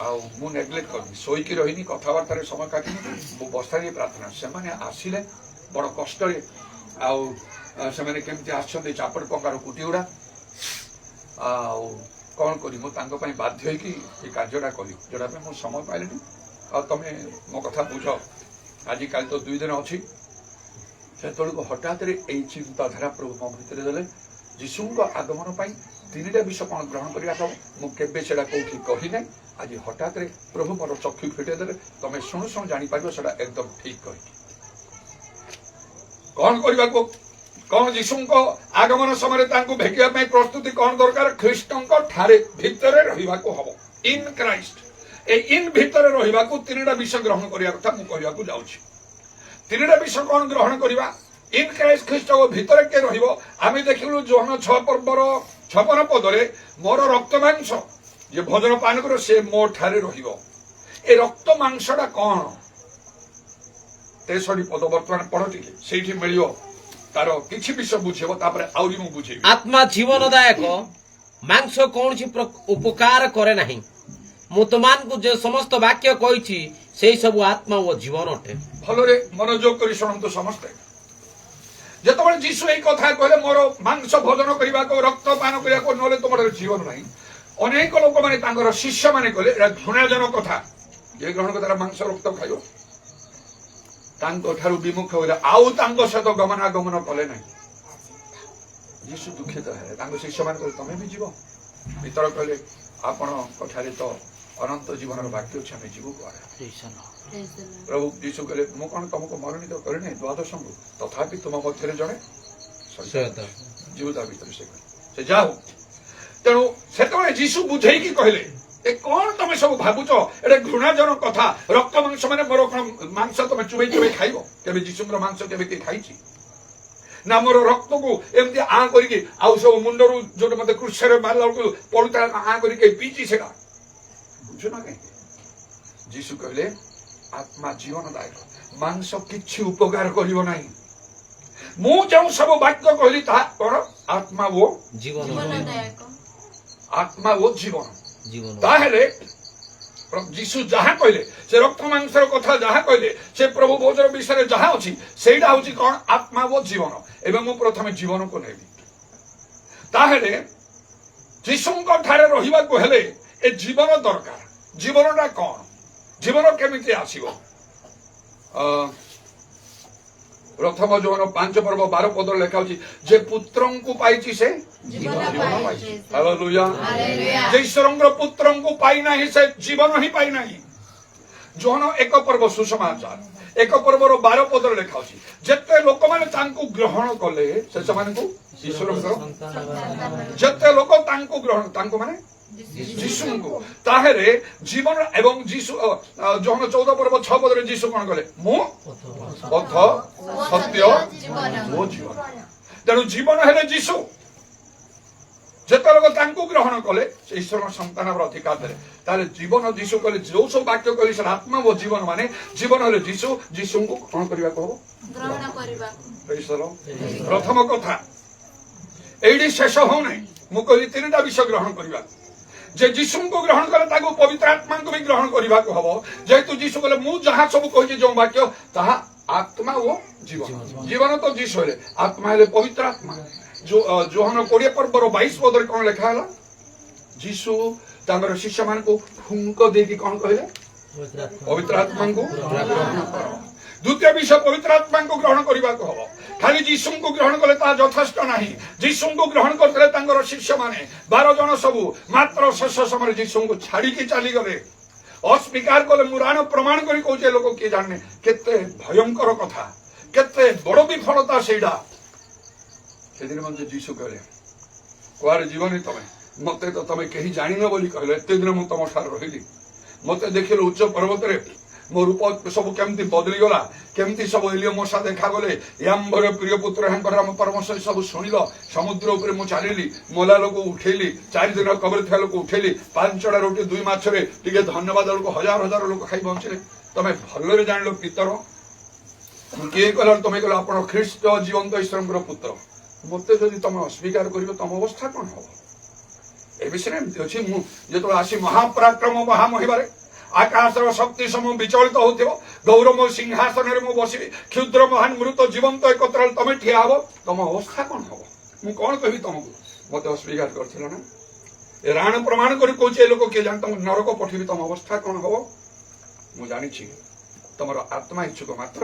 Speaker 1: ଆଉ ମୁଁ ନେଗ୍ଲେକ୍ଟ କରିନି, ଶୋଇକି ରହିନି, କଥାବାର୍ତ୍ତାରେ ସମୟ କାଟିନି, ମୁଁ ବସ୍ତାରେ ପ୍ରାର୍ଥନା। ସେମାନେ ଆସିଲେ ବଡ କଷ୍ଟରେ, ଆଉ ସେମାନେ କେମିତି ଆସିଛନ୍ତି ଚାପଟ ପଙ୍କାର କୁଟି ଗୁଡା, ଆଉ କଣ କରି ମୁଁ ତାଙ୍କ ପାଇଁ ବାଧ୍ୟ ହେଇକି ଏ କାର୍ଯ୍ୟଟା କଲି, ଯୋଉଟା ପାଇଁ ମୁଁ ସମୟ ପାଇଲିନି। ଆଉ ତମେ ମୋ କଥା ବୁଝ, ଆଜିକାଲି ତ 2 ଦିନ ଅଛି। ସେତେବେଳକୁ ହଠାତରେ ଏଇ ଚିନ୍ତାଧାରା ପ୍ରଭୁ ମୋ ଭିତରେ ଦେଲେ, ଯୀଶୁଙ୍କ ଆଗମନ ପାଇଁ 3ଟା ବିଷୟ କଣ ଗ୍ରହଣ କରିବା ସବୁ। ମୁଁ କେବେ ସେଟା କୋଉଠି କହିନାହିଁ, ଆଜି ହଠାତରେ ପ୍ରଭୁ ମୋର ଚକ୍ଷୁ ଫିଟେଇ ଦେଲେ। ତମେ ଶୁଣୁ ଶୁଣୁ ଜାଣିପାରିବ ସେଟା ଏକଦମ ଠିକ କହିଛି। କଣ କରିବାକୁ, କଣ ଯୀଶୁଙ୍କ ଆଗମନ ସମୟରେ ତାଙ୍କୁ ଭେଟିବା ପାଇଁ ପ୍ରସ୍ତୁତି କଣ ଦରକାର, ଖ୍ରୀଷ୍ଟଙ୍କ ଠାରେ ଭିତରେ ରହିବାକୁ ହବ, ଇନ୍ କ୍ରାଇଷ୍ଟ। এই ইন ভিতরে রহিବାକୁ 3টা বিষয় গ্রহণ করিয়া কথা ମୁଁ କହିବାକୁ ଯାଉଛି। 3টা বিষয় କଣ ଗ୍ରହଣ କରିବା, ইন ক্রাইষ্ট খ্রিস্টଙ୍କ ଭିତରେ কে ରହିବ। ଆମେ ଦେଖିଲୁ ଯୋହନ 6 ପର୍ବର 56 ପଦରେ, ମୋର ରକ୍ତ ମାଂସ ଯେ ଭୋଜନ ପାନ କରିବ ସେ ମୋ ଠାରେ ରହିବ। ଏ ରକ୍ତ ମାଂସଟା କଣ, 63 ପଦ ବର୍ତ୍ତମାନ ପଢ ଟିକେ, ସେଇଠି ମିଳିବ ତାର କିଛି ବିଷୟ ବୁଝେଇବ, ତାପରେ ଆହୁରି ମୁଁ ବୁଝେଇବି।
Speaker 4: ଆତ୍ମା ଜୀବନଦାୟକ, ମାଂସ କୌଣସି ଉପକାର କରେ ନାହିଁ। ମୁଁ ତୁମମାନଙ୍କୁ ଯେ ସମସ୍ତ ବାକ୍ୟ କହିଛି ସେଇ ସବୁ ଆତ୍ମା ଓ ଜୀବନ ଅଟେ।
Speaker 1: ଭଲରେ ମନୋଯୋଗ କରି ଶୁଣନ୍ତୁ ସମସ୍ତେ। ଯେତେବେଳେ ଯୀଶୁ ଏଇ କଥା କହିଲେ ମୋର ମାଂସ ଭୋଜନ କରିବାକୁ, ରକ୍ତ ପାନ କରିବାକୁ, ନହେଲେ ତୁମର ଜୀବନ ନାହିଁ, ଅନେକ ଲୋକମାନେ ତାଙ୍କର ଶିଷ୍ୟମାନେ କହିଲେ ଏଇଟା ଘୃଣାଜନକ କଥା, ଯିଏ ଗ୍ରହଣ କରି ତାର ମାଂସ ରକ୍ତ ଖାଇବ, ତାଙ୍କ ଠାରୁ ବିମୁଖ ହୋଇଲେ ଆଉ ତାଙ୍କ ସହିତ ଗମନାଗମନ କଲେ ନାହିଁ। ଯୀଶୁ ଦୁଃଖିତ ହେଲେ। ତାଙ୍କ ଶିଷ୍ୟମାନେ କହିଲେ ତମେ ବି ଯିବ? ଭିତର କହିଲେ ଆପଣଙ୍କ ଠାରେ ତ ଅନନ୍ତ ଜୀବନର ବାକ୍ୟ ଅଛି, ଆମେ ଯିବୁ କୁଆଡେ? ପ୍ରଭୁ ଯୀଶୁ କହିଲେ ମୁଁ କଣ ତମକୁ ମନୋନୀତ କରିନି ଦ୍ୱାଦଶଙ୍କୁ, ତଥାପି ତୁମ ମଧ୍ୟରେ ଜଣେ ଯିହୁଦା ଭିତରେ ସେ ଯାଉ। ତେଣୁ ସେତେବେଳେ ଯୀଶୁ ବୁଝେଇକି କହିଲେ ଏ କଣ ତମେ ସବୁ ଭାବୁଛ, ଏଟା ଘୃଣାଜନକ କଥା। ରକ୍ତ ମାଂସ ମାନେ ମୋର କଣ ମାଂସ ତମେ ଚୁବେଇ ଚୁବେଇ ଖାଇବ? କେବେ ଯୀଶୁଙ୍କର ମାଂସ କେବେ କିଏ ଖାଇଛି? ନା ମୋର ରକ୍ତକୁ ଏମିତି ଆଁ କରିକି ଆଉ ସବୁ ମୁଣ୍ଡରୁ ଯୋଉଟା ମତେ କୃଷରେ ମାରିଲା ବେଳକୁ ପଡୁଥିଲା ଆଁ କରିକି ପିଇଛି ସେଟା ବୁଝୁନ କାହିଁକି? ଯୀଶୁ କହିଲେ ଆତ୍ମା ଜୀବନଦାୟକ, ମାଂସ କିଛି ଉପକାର କରିବ ନାହିଁ। ମୁଁ ଯେଉଁ ସବୁ ବାକ୍ୟ କହିଲି ତାହା କଣ? ଆତ୍ମା ଓ ଆତ୍ମା ଓ ଜୀବନ। ତାହେଲେ ଯୀଶୁ ଯାହା କହିଲେ, ସେ ରକ୍ତ ମାଂସର କଥା ଯାହା କହିଲେ, ସେ ପ୍ରଭୁ ଭୋଜନ ବିଷୟରେ ଯାହା ଅଛି, ସେଇଟା ହଉଛି କଣ? ଆତ୍ମା ଓ ଜୀବନ। ଏବେ ମୁଁ ପ୍ରଥମେ ଜୀବନକୁ ନେବି। ତାହେଲେ ଯୀଶୁଙ୍କ ଠାରେ ରହିବାକୁ ହେଲେ ଏ ଜୀବନ ଦରକାର। ଜୀବନଟା କଣ? ଜୀବନ କେମିତି ଆସିବ? ପ୍ରଥମ ଯୋହନ 5 ପର୍ବ 12 ପଦରେ ଲେଖା ହଉଛି ଯେ ପୁତ୍ରଙ୍କୁ ପାଇଛି ସେ ଜୀବନ ପାଇଛି। ହାଲେଲୁୟା। ଯେ ଈଶ୍ୱରଙ୍କର ପୁତ୍ରଙ୍କୁ ପାଇନାହିଁ ସେ ଜୀବନ ହିଁ ପାଇନାହିଁ। ଯୋହନ 1 ପର୍ବ ସୁସମାଚାର 1 ପର୍ବର 12 ପଦରେ ଲେଖା ହଉଛି ଯେତେ ଲୋକମାନେ ତାଙ୍କୁ ଗ୍ରହଣ କଲେ ସେ ସେମାନଙ୍କୁ ଈଶ୍ୱରଙ୍କର, ଯେତେ ଲୋକ ତାଙ୍କୁ ଗ୍ରହଣ, ତାଙ୍କୁ ମାନେ ଯୀଶୁଙ୍କୁ, ତାହେଲେ ଜୀବନ ଏବଂ ଯୀଶୁ ଯୋହନ 14 ପର୍ବ 6 ପଦରେ ଯୀଶୁ କଣ କଲେ? ମୁଁ ପଥ ସତ୍ୟ ମୋ ଜୀବନ। ତେଣୁ ଜୀବନ ହେଲେ ଯୀଶୁ। ଯେତେ ଲୋକ ତାଙ୍କୁ ଗ୍ରହଣ କଲେ ସେ ଈଶ୍ୱରଙ୍କ ସନ୍ତାନର ଅଧିକାର ଦେଲେ। ତାହେଲେ ଜୀବନ ଯୀଶୁ କହିଲେ, ଯୋଉ ସବୁ ବାକ୍ୟ କହିଲେ ସେ ଆତ୍ମା ଓ ଜୀବନ, ମାନେ ଜୀବନ ହେଲେ ଯୀଶୁ। ଯୀଶୁଙ୍କୁ କଣ କରିବାକୁ ହବ?
Speaker 2: ଗ୍ରହଣ କରିବା।
Speaker 1: ପ୍ରଥମ କଥା ଏଇଠି ଶେଷ ହଉନାହିଁ। ମୁଁ କହିଲି 3ଟା ବିଷୟ ଗ୍ରହଣ କରିବା। ଯେ ଯୀଶୁଙ୍କୁ ଗ୍ରହଣ କଲେ ତାକୁ ପବିତ୍ର ଆତ୍ମାଙ୍କୁ ବି ଗ୍ରହଣ କରିବାକୁ ହବ। ଯେହେତୁ ଯୀଶୁ କହିଲେ ମୁଁ ଯାହା ସବୁ କହିଛି ଯୋଉ ବାକ୍ୟ ତାହା ଆତ୍ମା ଓ ଜୀବନ। ଜୀବନ ତ ଯୀଶୁ ହେଲେ, ଆତ୍ମା ହେଲେ ପବିତ୍ର ଆତ୍ମା। ଯୋହନ 20 ପର୍ବର 22 ପଦରେ କଣ ଲେଖା ହେଲା? ଯୀଶୁ ତାଙ୍କର ଶିଷ୍ୟମାନଙ୍କୁ ଫୁଙ୍କ ଦେଇକି କଣ କହିଲେ? ପବିତ୍ର ଆତ୍ମାଙ୍କୁ ଗ୍ରହଣ କର। ଦ୍ୱିତୀୟ ବିଷୟ ପବିତ୍ର ଆତ୍ମାଙ୍କୁ ଗ୍ରହଣ କରିବାକୁ ହବ। ଖାଲି ଯୀଶୁଙ୍କୁ ଗ୍ରହଣ କଲେ ତାହା ଯଥେଷ୍ଟ ନାହିଁ। ଯୀଶୁଙ୍କୁ ଗ୍ରହଣ କରିଥିଲେ ତାଙ୍କର ଶିଷ୍ୟମାନେ 12 ଜଣ ସବୁ, ମାତ୍ର ଶେଷ ସମୟରେ ଯୀଶୁଙ୍କୁ ଛାଡିକି ଚାଲିଗଲେ, ଅସ୍ୱୀକାର କଲେ। ମୁଁ ରାଣ ପ୍ରମାଣ କରି କହୁଛି, ଲୋକ କିଏ ଜାଣିନେ କେତେ ଭୟଙ୍କର କଥା, କେତେ ବଡ ବିଫଳତା ସେଇଟା। ସେଦିନ ମଧ୍ୟ ଯୀଶୁ କହିଲେ କୁଆଡେ ଯିବନି ତମେ, ମତେ ତ ତମେ କେହି ଜାଣିନ ବୋଲି କହିଲେ। ଏତେ ଦିନ ମୁଁ ତମ ଠାରେ ରହିଲି, ମତେ ଦେଖିଲ ଉଚ୍ଚ ପର୍ବତରେ, ମୋ ରୂପ ସବୁ କେମିତି ବଦଳିଗଲା, କେମିତି ସବୁ ଏଲିଓ ମଶା ଦେଖାଗଲେ। ୟାମ୍ଭର ପ୍ରିୟ ପୁତ୍ର ହେଙ୍କର ଆମ ପରମେଶ୍ୱର ସବୁ ଶୁଣିଲ। ସମୁଦ୍ର ଉପରେ ମୁଁ ଚାଲିଲି, ମଲା ଲୋକ ଉଠେଇଲି, 4 ଦିନ କବର ଥିବା ଲୋକ ଉଠେଇଲି, 5ଟା ରୁଟି 2 ମାଛରେ ଟିକେ ଧନ୍ୟବାଦ ବେଳକୁ ହଜାର ହଜାର ଲୋକ ଖାଇ ବଞ୍ଚିଲେ। ତମେ ଭଲରେ ଜାଣିଲ ପିତର କିଏ କହିଲ? ତମେ କହିଲ ଆପଣ ଖ୍ରୀଷ୍ଟ ଜୀବନ୍ତ ଈଶ୍ୱରଙ୍କର ପୁତ୍ର। ମତେ ଯଦି ତମେ ଅସ୍ୱୀକାର କରିବ ତମ ଅବସ୍ଥା କଣ ହବ? ଏ ବିଷୟରେ ଏମିତି ଅଛି, ମୁଁ ଯେତେବେଳେ ଆସି ମହାପରାକ୍ରମ ମହାମହିମାରେ ଆକାଶର ଶକ୍ତି ସମୂହ ବିଚଳିତ ହଉଥିବ, ଗୌରବ ସିଂହାସନରେ ମୁଁ ବସିବି, କ୍ଷୁଦ୍ର ମହାନ ମୃତ ଜୀବନ୍ତ ଏକତ୍ର ତମେ ଠିଆ ହବ, ତମ ଅବସ୍ଥା କଣ ହବ? ମୁଁ କଣ କହିବି ତମକୁ? ମତେ ଅସ୍ୱୀକାର କରିଥିଲ ନା? ଏ ରାଣ ପ୍ରମାଣ କରି କହୁଛି, ଏ ଲୋକ କିଏ ଜାଣି ତମକୁ ନରକ ପଠେଇବି, ତମ ଅବସ୍ଥା କଣ ହବ? ମୁଁ ଜାଣିଛି ତମର ଆତ୍ମା ଇଚ୍ଛୁକ, ମାତ୍ର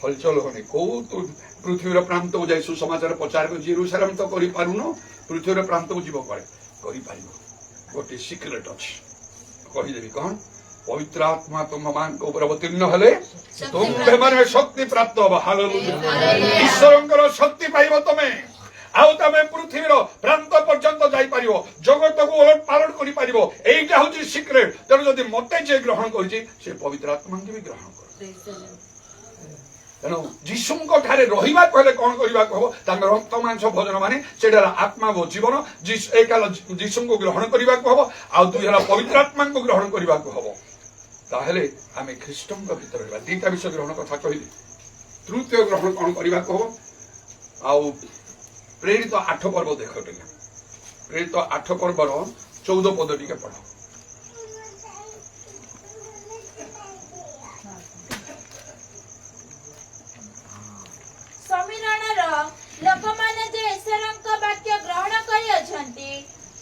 Speaker 1: ହଲଚଲ ହଉନି। କୋଉ ପୃଥିବୀର ପ୍ରାନ୍ତକୁ ଯାଇ ସୁସମାଚାର ପ୍ରଚାର କରି ଜେରୁସାଲେମ ତ କରିପାରୁନ, ପୃଥିବୀର ପ୍ରାନ୍ତକୁ ଯିବ କୁଆଡେ? କରିପାରିବ। ଗୋଟେ ସିକ୍ରେଟ ଅଛି, କହିଦେବି କଣ? ପବିତ୍ର ଆତ୍ମା ତୁମମାନଙ୍କ ଉପରେ ଅବତୀର୍ଣ୍ଣ ହେଲେ ତୁମ୍ଭେମାନେ ଶକ୍ତି ପ୍ରାପ୍ତ ହବ। ହାଲେଲୁୟା। ଈଶ୍ୱରଙ୍କର ଶକ୍ତି ପାଇବ ତମେ, ଆଉ ତମେ ପୃଥିବୀର ପ୍ରାନ୍ତ ପର୍ଯ୍ୟନ୍ତ ଯାଇପାରିବ, ଜଗତକୁ ଓଲଟ ପାଲଟ କରିପାରିବ। ଏଇଟା ହଉଛି ସିକ୍ରେଟ। ତେଣୁ ଯଦି ମତେ ଯିଏ ଗ୍ରହଣ କରିଛି ସେ ପବିତ୍ର ଆତ୍ମାଙ୍କୁ ବି ଗ୍ରହଣ କର। ତେଣୁ ଯୀଶୁଙ୍କ ଠାରେ ରହିବାକୁ ହେଲେ କଣ କରିବାକୁ ହବ? ତାଙ୍କ ରକ୍ତ ମାଂସ ଭୋଜନ, ମାନେ ସେଇଟା ହେଲା ଆତ୍ମା ଓ ଜୀବନ। ଏକ ହେଲା ଯୀଶୁଙ୍କୁ ଗ୍ରହଣ କରିବାକୁ ହବ, ଆଉ 2 ହେଲା ପବିତ୍ର ଆତ୍ମାଙ୍କୁ ଗ୍ରହଣ କରିବାକୁ ହବ। ताहले आमे ख्रीष्टଙ୍କ ଭିତରେ ରହିବା। ଦିଟା ବିଷୟ ଗ୍ରହଣ କଥା କହିଲି। ତୃତୀୟ ଗ୍ରହଣ କଣ କରିବାକୁ ହବ? ଆଉ ପ୍ରେରିତ 8 पर्व देख टिके। प्रेरित 8 पर्वर 14 पद टिके पढ़।
Speaker 5: समीरणर लोकमाने जे ईश्वरଙ୍କ वाक्य ग्रहण करि अछंती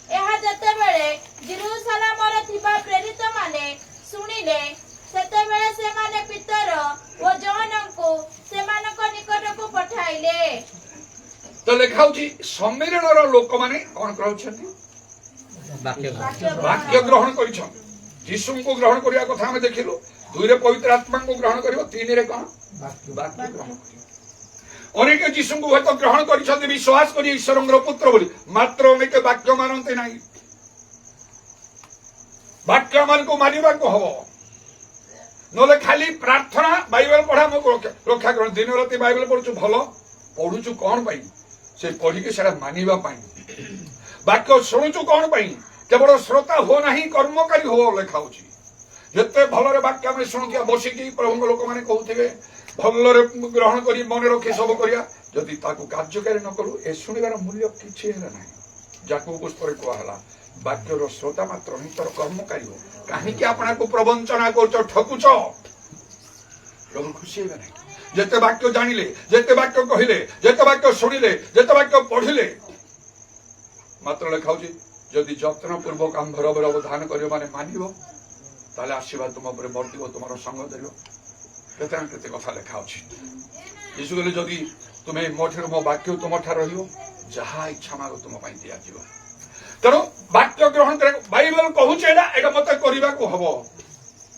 Speaker 5: एहा जतेबेले जेरूशलेमर थिबा प्रेरित माने सुनिले सेतेबेले से माने पितर ओ जॉनको सेमानक निकटको पठाइले।
Speaker 1: तो लेखाउची सम्मेलनर लोक माने कोन कहउछंती? वाक्य ग्रहण करिछन। यीशु को ग्रहण करिया कथा हम देखिलु। 2 रे पवित्र आत्मा को ग्रहण करियो, 3 रे कोन वाक्य ग्रहण करियो। अनेक यीशु को हेतु ग्रहण करिछन, विश्वास करि ईश्वरंकर पुत्र बोली, मात्र अनेक वाक्य मानते नाही। वाक्य मान को मानिबा को हबो। नले खाली प्रार्थना बाइबल पढ़ा मो रक्षा कर। दिन राति बाइबल पढुछु, भलो पढुछु कोन पाई? से पढ़ी के सारा मानिबा पाई। वाक्य सुनुछु कोन पाई? केवल श्रोता हो नाही कर्मकारी हो लेखाउची। जते भलरे वाक्य हम सुनुकिया बसी की प्रभु लोक माने कहउथिबे भलरे ग्रहण करी मन रखी सब करिया, जदि ताकू कार्यकारी न करू ए सुनिबार मूल्य किछि हेला नाही। जाकू पुस्तरे को हला वाक्यर श्रोता मात्र नितर कर्मकारी हो। काहे कि आपना को प्रवंचना करछो, ठकुछो, प्रभु खुशी हेबे नाही। जेते वाक्य जानिले, जेते वाक्य कहिले, जेते वाक्य सुनिले, जेते वाक्य पढ़िले, मात्र लेखाउची जदि जत्न पूर्वक आम भरबर अवधान करियो माने मानिबो, ताले आशीर्वाद तुम ऊपर बर्तिबो, तुमरो संग देबो। केते केते कथा लेखाउची। यीशु कहले जदि तुमे मोठर मो वाक्य तुम ठार रहियो, जहा इच्छा मागो तुम पई दिया जीवो। तेणु वाक्य ग्रहण करे बाइबल कहूचेला एटा मते करिबा को हबो।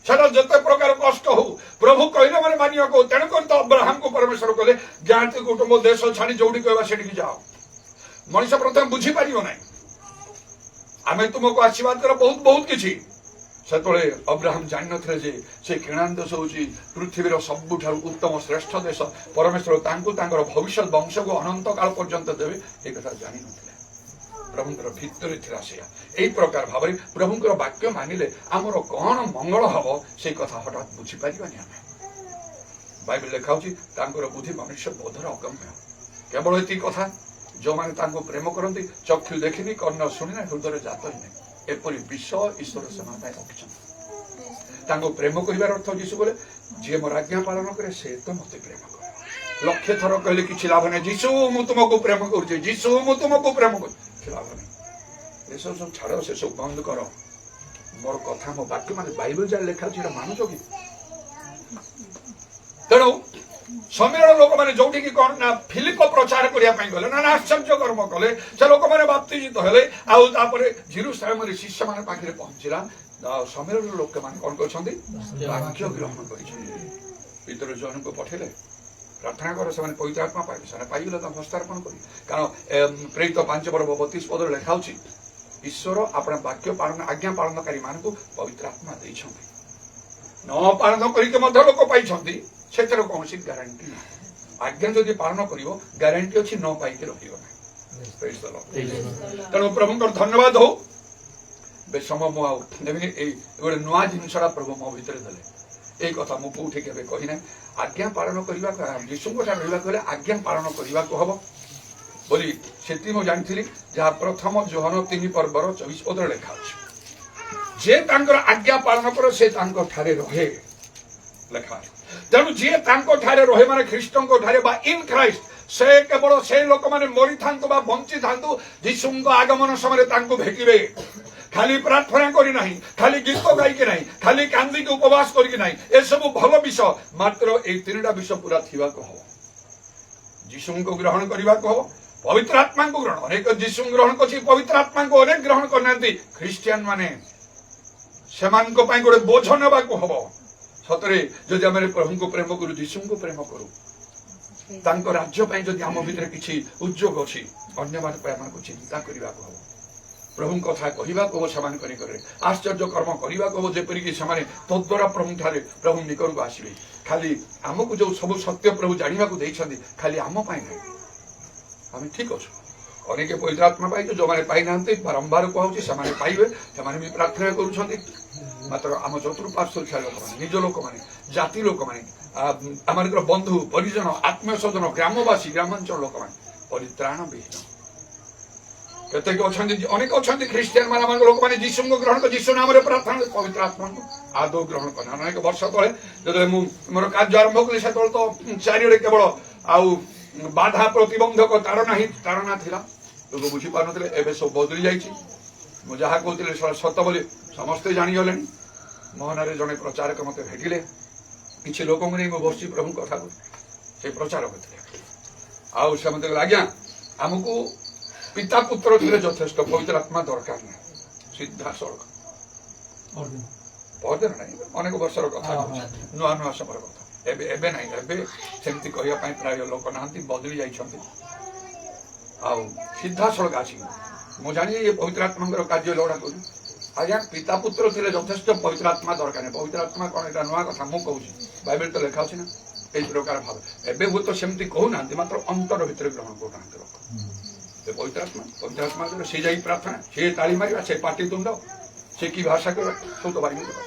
Speaker 1: सेटा जते प्रकार कष्ट हो प्रभु कहले माने मानिया को। तेणु कर तो अब्राहम को परमेश्वर कहले ज्ञाति कुटुंब देश छाड़ी जोडी कहबा सेठी की जाओ। मनुष्य प्रथम बुझी पारियो नाही। आमे तुमको आशीर्वाद कर बहुत बहुत किछि। सेतळे अब्राहम जानि नथले जे से केनान देश होची पृथ्वीर सबुठार उत्तम श्रेष्ठ देश। परमेश्वर तांको तांकर भविष्य वंश को अनंत काल पर्यंत देबे ए कथा जानि नथले। प्रभुंकर भितरे थिला सेया। एई प्रकार भाबरे प्रभुंकर वाक्य मानिले हमर कोन मंगल हबो से कथा हठात बुझी पारिबानी। आमे बाइबल लेखाउची तांकर बुद्धि मनुष्य बोधर अगम्य। केवल एती कथा जो माने तांको प्रेम करंती चक्षु देखिनी, कर्ण सुनिना, हृदय जात ही नहीं, एपरि विश्व ईश्वर समाधान रखिछन। तांको प्रेम करिवार अर्थ यीशु बोले जे मोर आज्ञा पालन करे से तो मते प्रेम करे। लक्ष्य थर कहले किछि लाभ नै। यीशु मु तुमको प्रेम करूछि, यीशु मु तुमको प्रेम करूछि, लाभ नै। ए सब छाड़ो, से सब बंद करो। मोर कथा मो वाक्य माने बाइबल जा लेखा छै मानुछ कि? तेणु सम्मेलन लोक माने जोठी की कोन ना फिलिप प्रचार करिया पई गले ना आश्चर्य कर्म कले। से लोक माने बाप्तिजित हेले। आउ तापरे जेरूशलेम रे शिष्य माने पाखरे पहुंचिला। सम्मेलन लोक माने कोन करछंती? वाक्य ग्रहण करिछंती। पितर जन को पठेले प्रार्थना कर से पवित्र आत्मा पाइबे। से पाइले त हस्तार्पण करी। कारण प्रेरित 5 पर्व 32 पद लेखाउची ईश्वर आपण वाक्य पालन आज्ञा पालनकारी मानकु पवित्र आत्मा दैछंती। न पालन करिके मध्य लोक पाइछंती, सेतर कौनसी गारंटी ना। आज्ञा जदि पालन करिवो गारंटी अछि न पाई के रहियो ना। Praise the Lord. तेणु प्रभुंकर धन्यवाद हो। बेसम मो आ नेबे ए गोटे नुआ जिनसरा प्रभु मो भितरे देले। ए कथा मो कोठी केबे कहि नै। आज्ञा पालन करिवा यीशु कोठा रहिवा कहले आज्ञा पालन करिवा को हबो बोली सेति मो जानिथिली। जहा प्रथम योहन 3 पर्वर 24 पद लेखा अछि जे तांकर आज्ञा पालन कर से तांको ठारे रहे लेखा। तेणु जी तांको ठारे रहे माने ख्रीष्टंको ठारे बा इन क्राइस्ट से केवल से लोक माने मरि थांतु बा बंची थांतु यीशुंको आगमन समय तांको भेटिबे। खाली प्रार्थना करी नाही, खाली गीत गाई के नाही, खाली कांदी के उपवास करी के नाही, ए सब भलो विषय। मात्र ए तीनटा विषय पूरा थिबा को हो। यीशुंको ग्रहण करिवा को हो, पवित्र आत्मा को ग्रहण। अनेक यीशु ग्रहण करछि, पवित्र आत्मा को अनेक ग्रहण करनांती। ख्रिस्टियन माने सेमान को पाई गोटे बोझ नेबा को हबो। सतरे जदि आमे प्रभु को प्रेम करू, यीशु को प्रेम करू, तांको राज्य पाई जदि हम भितर किछि उद्योग अछि, अन्य मान पाई हमको चिंता करिवा को हबो। प्रभु कथा कहिबा को समान करी करे आश्चर्य कर्म करिवा को जेपरि कि समान तद्वारा प्रभु ठारे प्रभु निकट को आसीबे। खाली हमको जो सब सत्य प्रभु जानिबा को दैछन्ती, खाली हम पाई नै। हम ठीक अछि। अनेक पवित्र आत्मा पाई जो माने पाई नांती बारंबार कहउछि, समान पाइबे। समान भी प्रार्थना करूछन्ती। ମାତ୍ର ଆମ ଚତୁଃପାର୍ଶ୍ୱରେ ଥିବା ଲୋକମାନେ, ନିଜ ଲୋକମାନେ, ଜାତି ଲୋକମାନେ, ଆମମାନଙ୍କର ବନ୍ଧୁ ପରିଜନ, ଆତ୍ମୀୟ ସ୍ୱଜନ, ଗ୍ରାମବାସୀ, ଗ୍ରାମାଞ୍ଚଳ ଲୋକମାନେ ପରିତ୍ରାଣ ବିହୀନ। କେତେକ ଅଛନ୍ତି, ଅନେକ ଅଛନ୍ତି ଖ୍ରୀଷ୍ଟିଆନ ମାନଙ୍କ ଲୋକମାନେ ଯୀଶୁଙ୍କୁ ଗ୍ରହଣ କରି ଯୀଶୁ ନାମରେ ପ୍ରାର୍ଥନା ପବିତ୍ର ଆତ୍ମାଙ୍କୁ ଆଦୌ ଗ୍ରହଣ କଲେ। ଅନେକ ବର୍ଷ ତଳେ ଯେତେବେଳେ ମୁଁ ମୋର କାର୍ଯ୍ୟ ଆରମ୍ଭ କଲି ସେତେବେଳେ ତ ଚାରିଆଡେ କେବଳ ଆଉ ବାଧା ପ୍ରତିବନ୍ଧକ ତାରନା ଥିଲା, ଲୋକ ବୁଝିପାରୁନଥିଲେ। ଏବେ ସବୁ ବଦଳି ଯାଇଛି। ମୁଁ ଯାହା କହୁଥିଲି ସତ ବୋଲି ସମସ୍ତେ ଜାଣିଗଲେଣି। ମୋହନରେ ଜଣେ ପ୍ରଚାରକ ମତେ ଭେଟିଲେ, କିଛି ଲୋକଙ୍କୁ ନେଇ ମୁଁ ବସିଛି ପ୍ରଭୁଙ୍କ କଥାକୁ, ସେ ପ୍ରଚାର କରିଥିଲେ। ଆଉ ସେ ମତେ କହିଲେ, ଆଜ୍ଞା ଆମକୁ ପିତା ପୁତ୍ର ଥିଲେ ଯଥେଷ୍ଟ, ପବିତ୍ର ଆତ୍ମା ଦରକାର ନାହିଁ। ସିଧାସଳଖ ପରଦିନ ନାହିଁ, ଅନେକ ବର୍ଷର କଥା, ନୂଆ ନୂଆ ସମୟର କଥା। ଏବେ ନାହିଁ, ଏବେ ସେମିତି କହିବା ପାଇଁ ପ୍ରାୟ ଲୋକ ନାହାନ୍ତି, ବଦଳି ଯାଇଛନ୍ତି। ଆଉ ସିଧାସଳଖ ଆସିକି ମୁଁ ଜାଣି ଏ ପବିତ୍ର ଆତ୍ମାଙ୍କର କାର୍ଯ୍ୟ ଲୋଡ଼ା କହୁଛି। ଆଜ୍ଞା ପିତା ପୁତ୍ର ଥିଲେ ଯଥେଷ୍ଟ, ପବିତ୍ର ଆତ୍ମା ଦରକାର ନାହିଁ। ପବିତ୍ର ଆତ୍ମା କଣ ଏଇଟା ନୂଆ କଥା ମୁଁ କହୁଛି, ବାଇବେଲ ତ ଲେଖା ଅଛି ନା ଏଇ ପ୍ରକାର ଭାବ। ଏବେ ହୁଏତ ସେମିତି କହୁନାହାନ୍ତି, ମାତ୍ର ଅନ୍ତର ଭିତରେ ଗ୍ରହଣ କରୁନାହାନ୍ତି ଲୋକ। ପବିତ୍ର ଆତ୍ମା ସେ ଯାଇ ପ୍ରାର୍ଥନା, ସେ ତାଳି ମାରିବା, ସେ ପାଟି ତୁଣ୍ଡ, ସେ କି ଭାଷା କରିବା, ସବୁ ତ ବାରିକ କଥା।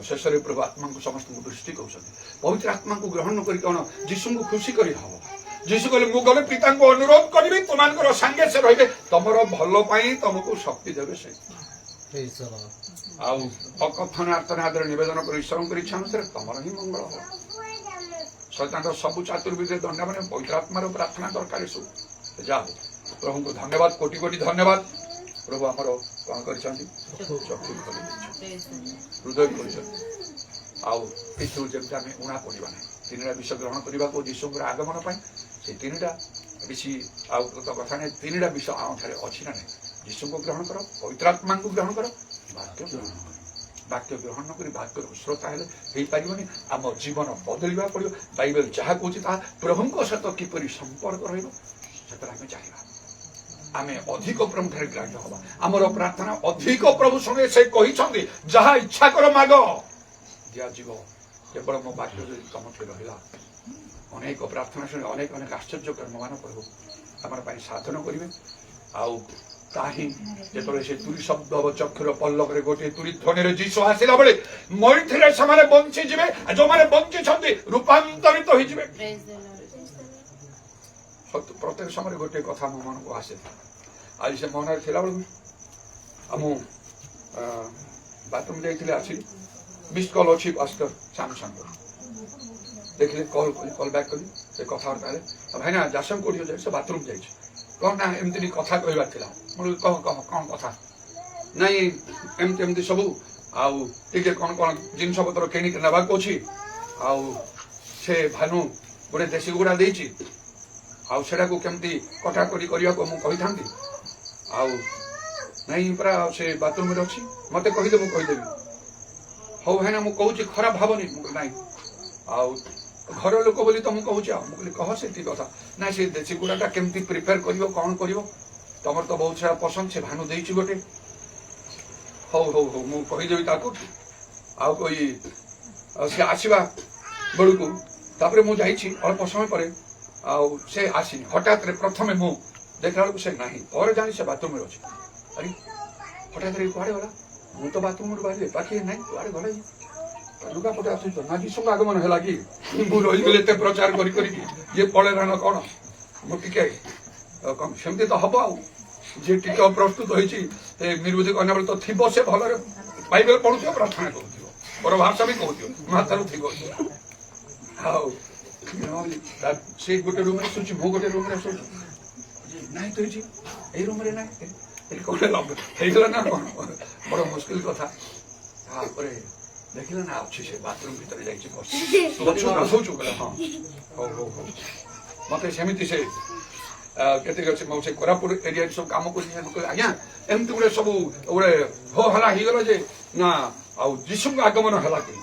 Speaker 1: ଶେଷରେ ପ୍ରଭୁ ଆତ୍ମାଙ୍କୁ ସମସ୍ତଙ୍କୁ ଦୃଷ୍ଟି କହୁଛନ୍ତି। ପବିତ୍ର ଆତ୍ମାକୁ ଗ୍ରହଣ କରି କଣ ଯୀଶୁଙ୍କୁ ଖୁସି କରି ହବ? ଯୀଶୁ କହିଲେ, ମୁଁ ଗଲେ ପିତାଙ୍କୁ ଅନୁରୋଧ କରିବି, ତୁମମାନଙ୍କର ସାଙ୍ଗେ ସେ ରହିବେ, ତମର ଭଲ ପାଇଁ ତମକୁ ଶକ୍ତି ଦେବେ। ସେ ଆଉ ଅକଥନ ଆର୍ତ୍ତନାଦରେ ନିବେଦନ କରି ଈଶ୍ୱରଙ୍କର ଇଚ୍ଛା ଅନୁସାରେ ତମର ହିଁ ମଙ୍ଗଳ ହବ। ଶୈତାନର ସବୁ ଚାତୁର୍ବିଦ୍ରେ ଦଣ୍ଡ ମାନେ ପବିତ୍ର ଆତ୍ମାର ପ୍ରାର୍ଥନା ଦରକାର। ସବୁ ଯା ହଉ, ପ୍ରଭୁଙ୍କୁ ଧନ୍ୟବାଦ, କୋଟି କୋଟି ଧନ୍ୟବାଦ। ପ୍ରଭୁ ଆମର କଣ କରିଛନ୍ତି? ଚକ୍ଷୁ ଖୋଲି ଦେଇଛନ୍ତି, ହୃଦୟ ଖୋଲିଛନ୍ତି। ଆଉ ଏଥିରୁ ଯେମିତି ଆମେ ଉଣା ପଡ଼ିବା ନାହିଁ। ତିନିଟା ବିଷୟ ଗ୍ରହଣ କରିବାକୁ ଯୀଶୁଙ୍କର ଆଗମନ ପାଇଁ, ସେ ତିନିଟା ବେଶୀ ଆଉ ତ କଥା ନାହିଁ। ତିନିଟା ବିଷୟ ଆମଠାରେ ଅଛି ନା ନାହିଁ? ଯୀଶୁଙ୍କୁ ଗ୍ରହଣ କର, ପବିତ୍ର ଆତ୍ମାଙ୍କୁ ଗ୍ରହଣ କର, ବାକ୍ୟ ଗ୍ରହଣ କର। ବାକ୍ୟ ଗ୍ରହଣ ନକରି ବାକ୍ୟର ଶ୍ରୋତା ହେଲେ ହେଇପାରିବନି। ଆମ ଜୀବନ ବଦଳିବାକୁ ପଡ଼ିବ। ବାଇବେଲ ଯାହା କହୁଛି ତାହା ପ୍ରଭୁଙ୍କ ସହିତ କିପରି ସମ୍ପର୍କ ରହିବ ସେଥିରେ ଆମେ ଚାହିଁବା। ଆମେ ଅଧିକ ପ୍ରଭୁଠାରେ ଗ୍ରାହ୍ୟ ହବା। ଆମର ପ୍ରାର୍ଥନା ଅଧିକ ପ୍ରଭୁ ଶୁଣେ। ସେ କହିଛନ୍ତି, ଯାହା ଇଚ୍ଛା କର ମାଗ, ଦିଆଯିବ। କେବଳ ମୋ ବାକ୍ୟ ଯଦି ତମଠି ରହିଲା, ଅନେକ ପ୍ରାର୍ଥନା ଶୁଣି ଅନେକ ଅନେକ ଆଶ୍ଚର୍ଯ୍ୟ କର୍ମମାନ ପ୍ରଭୁ ଆମର ପାଇଁ ସାଧନ କରିବେ। ଆଉ ତାହିଁ ଯେତେବେଳେ ସେ ତୁରୀ ଶବ୍ଦ ହବ, ଚକ୍ଷୁର ପଲ୍ଲବରେ ଗୋଟିଏ ତୁରୀ ଧ୍ୱନିରେ ଯୀଶୁ ଆସିଲା ବେଳେ ମରିଥିଲେ ସେମାନେ ବଞ୍ଚିଯିବେ, ଯୋଉମାନେ ବଞ୍ଚିଛନ୍ତି ରୂପାନ୍ତରିତ ହେଇଯିବେ। ପ୍ରତ୍ୟେକ ସମୟରେ ଗୋଟିଏ କଥା ମୋ ମନକୁ ଆସେ। ଆଜି ସେ ମନରେ ଥିଲା ବେଳକୁ ମୁଁ ବାଥରୁମ ଯାଇଥିଲି, ଆସି ମିସ୍ କଲ୍ ଅଛି ପାଷ୍ଟର ସାମସଙ୍ଗ, ଦେଖିଲି କଲ୍ ବ୍ୟାକ୍ କଲି। ସେ କଥାବାର୍ତ୍ତା ହେଲେ, ଭାଇନା ଯାସନ କୋଉଠି ଅଛି? ସେ ବାଥରୁମ ଯାଇଛି। କଣ ନା ଏମିତି କଥା କହିବାର ଥିଲା। ମୁଁ କହ କଣ କଥା? ନାଇଁ ଏମିତି ସବୁ, ଆଉ ଟିକେ କଣ ଜିନିଷ ପତ୍ର କିଣିକି ନେବାକୁ ଅଛି। ଆଉ ସେ ଭାନୁ ଗୋଟେ ଦେଶୀ କୁକୁଡ଼ା ଦେଇଛି, ଆଉ ସେଟାକୁ କେମିତି କଟାକଟି କରିବାକୁ ମୁଁ କହିଥାନ୍ତି। ଆଉ ନାଇଁ ପରା ସେ ବାଥରୁମରେ ଅଛି, ମତେ କହିଦେ, ମୁଁ କହିଦେବି। ହଉ ଭାଇନା ମୁଁ କହୁଛି, ଖରାପ ଭାବନି। ମୁଁ କହିଲି ନାଇଁ, ଆଉ ଘର ଲୋକ ବୋଲି ତ ମୁଁ କହୁଛି। ଆଉ ମୁଁ କହିଲି କହ ସେତିକି କଥା। ନାଇଁ ସେ ଦେଶୀ କୁକୁଡ଼ାଟା କେମିତି ପ୍ରିପେୟାର କରିବ, କଣ କରିବ? ତମର ତ ବହୁତ ସାରା ପସନ୍ଦ, ସେ ଭାନୁ ଦେଇଛି ଗୋଟେ। ହଉ ହଉ ହଉ ମୁଁ କହିଦେବି ତାକୁ। ଆଉ ସେ ଆସିବା ବେଳକୁ, ତାପରେ ମୁଁ ଯାଇଛି ଅଳ୍ପ ସମୟ ପରେ, ଆଉ ସେ ଆସିନି। ହଠାତରେ ପ୍ରଥମେ ମୁଁ ଦେଖିଲା ବେଳକୁ ସେ ନାହିଁ, ପରେ ଜାଣି ସେ ବାଥରୁମରେ ଅଛି। ଆରେ ହଠାତରେ କୁଆଡେ ଗଲା? ମୁଁ ତ ବାଥରୁମରୁ ବାହାରିଲି, ପାଖି ନାହିଁ, କୁଆଡେ ଗଲା? ଲୁଗାପଟା ଆସୁଛ ନା ଯୀଶୁଙ୍କ ଆଗମନ ହେଲା କି? ମୁଁ ରହିଗଲି ଏତେ ପ୍ରଚାର କରିକି, ଇଏ ପଳେଇଲା ନା କଣ? ମୁଁ ଟିକେ ସେମିତି ତ ହବ। ଆଉ ଯିଏ ଟିକେ ଅପ୍ରସ୍ତୁତ ହେଇଛି, ନିର୍ବୁଦ୍ଧି କନ୍ୟା ବେଳେ ତ ଥିବ, ସେ ଭଲରେ ବାଇବେଲ ପଢୁଥିବ, ପ୍ରାର୍ଥନା କରୁଥିବ, ପର ଭାଷା ବି କହୁଥିବ, ମାତାରୁ ଥିବ। ଆଉ ସେ ଗୋଟେ ରୁମରେ ଶୋଇଛି, ମୁଁ ଗୋଟେ ରୁମରେ ଶୋଇଛି। ନାଇଁ ତ ହେଇଛି ଏଇ ରୁମରେ ନାହିଁ, କଣ ହେଇଗଲା ନା କଣ? ବଡ ମୁସ୍କିଲ କଥା। ତାପରେ ଦେଖିଲା ନା ଅଛି, ସେ ବାଥରୁମ ଭିତରେ ଯାଇଛି ବସିଛୁ। କହିଲା ହଁ, ହଉ ହଉ ହଉ। ମତେ ସେମିତି ସେ କେତିକି ଅଛି, ମୁଁ ସେ କୋରାପୁଟ ଏରିଆରେ ସବୁ କାମ କରୁଛି। ଆଜ୍ଞା ଏମିତି ଗୋଟେ ସବୁ ଗୋଟେ ହୋ ହଲା ହେଇଗଲା ଯେ ନା, ଆଉ ଯୀଶୁଙ୍କ ଆଗମନ ହେଲା କି?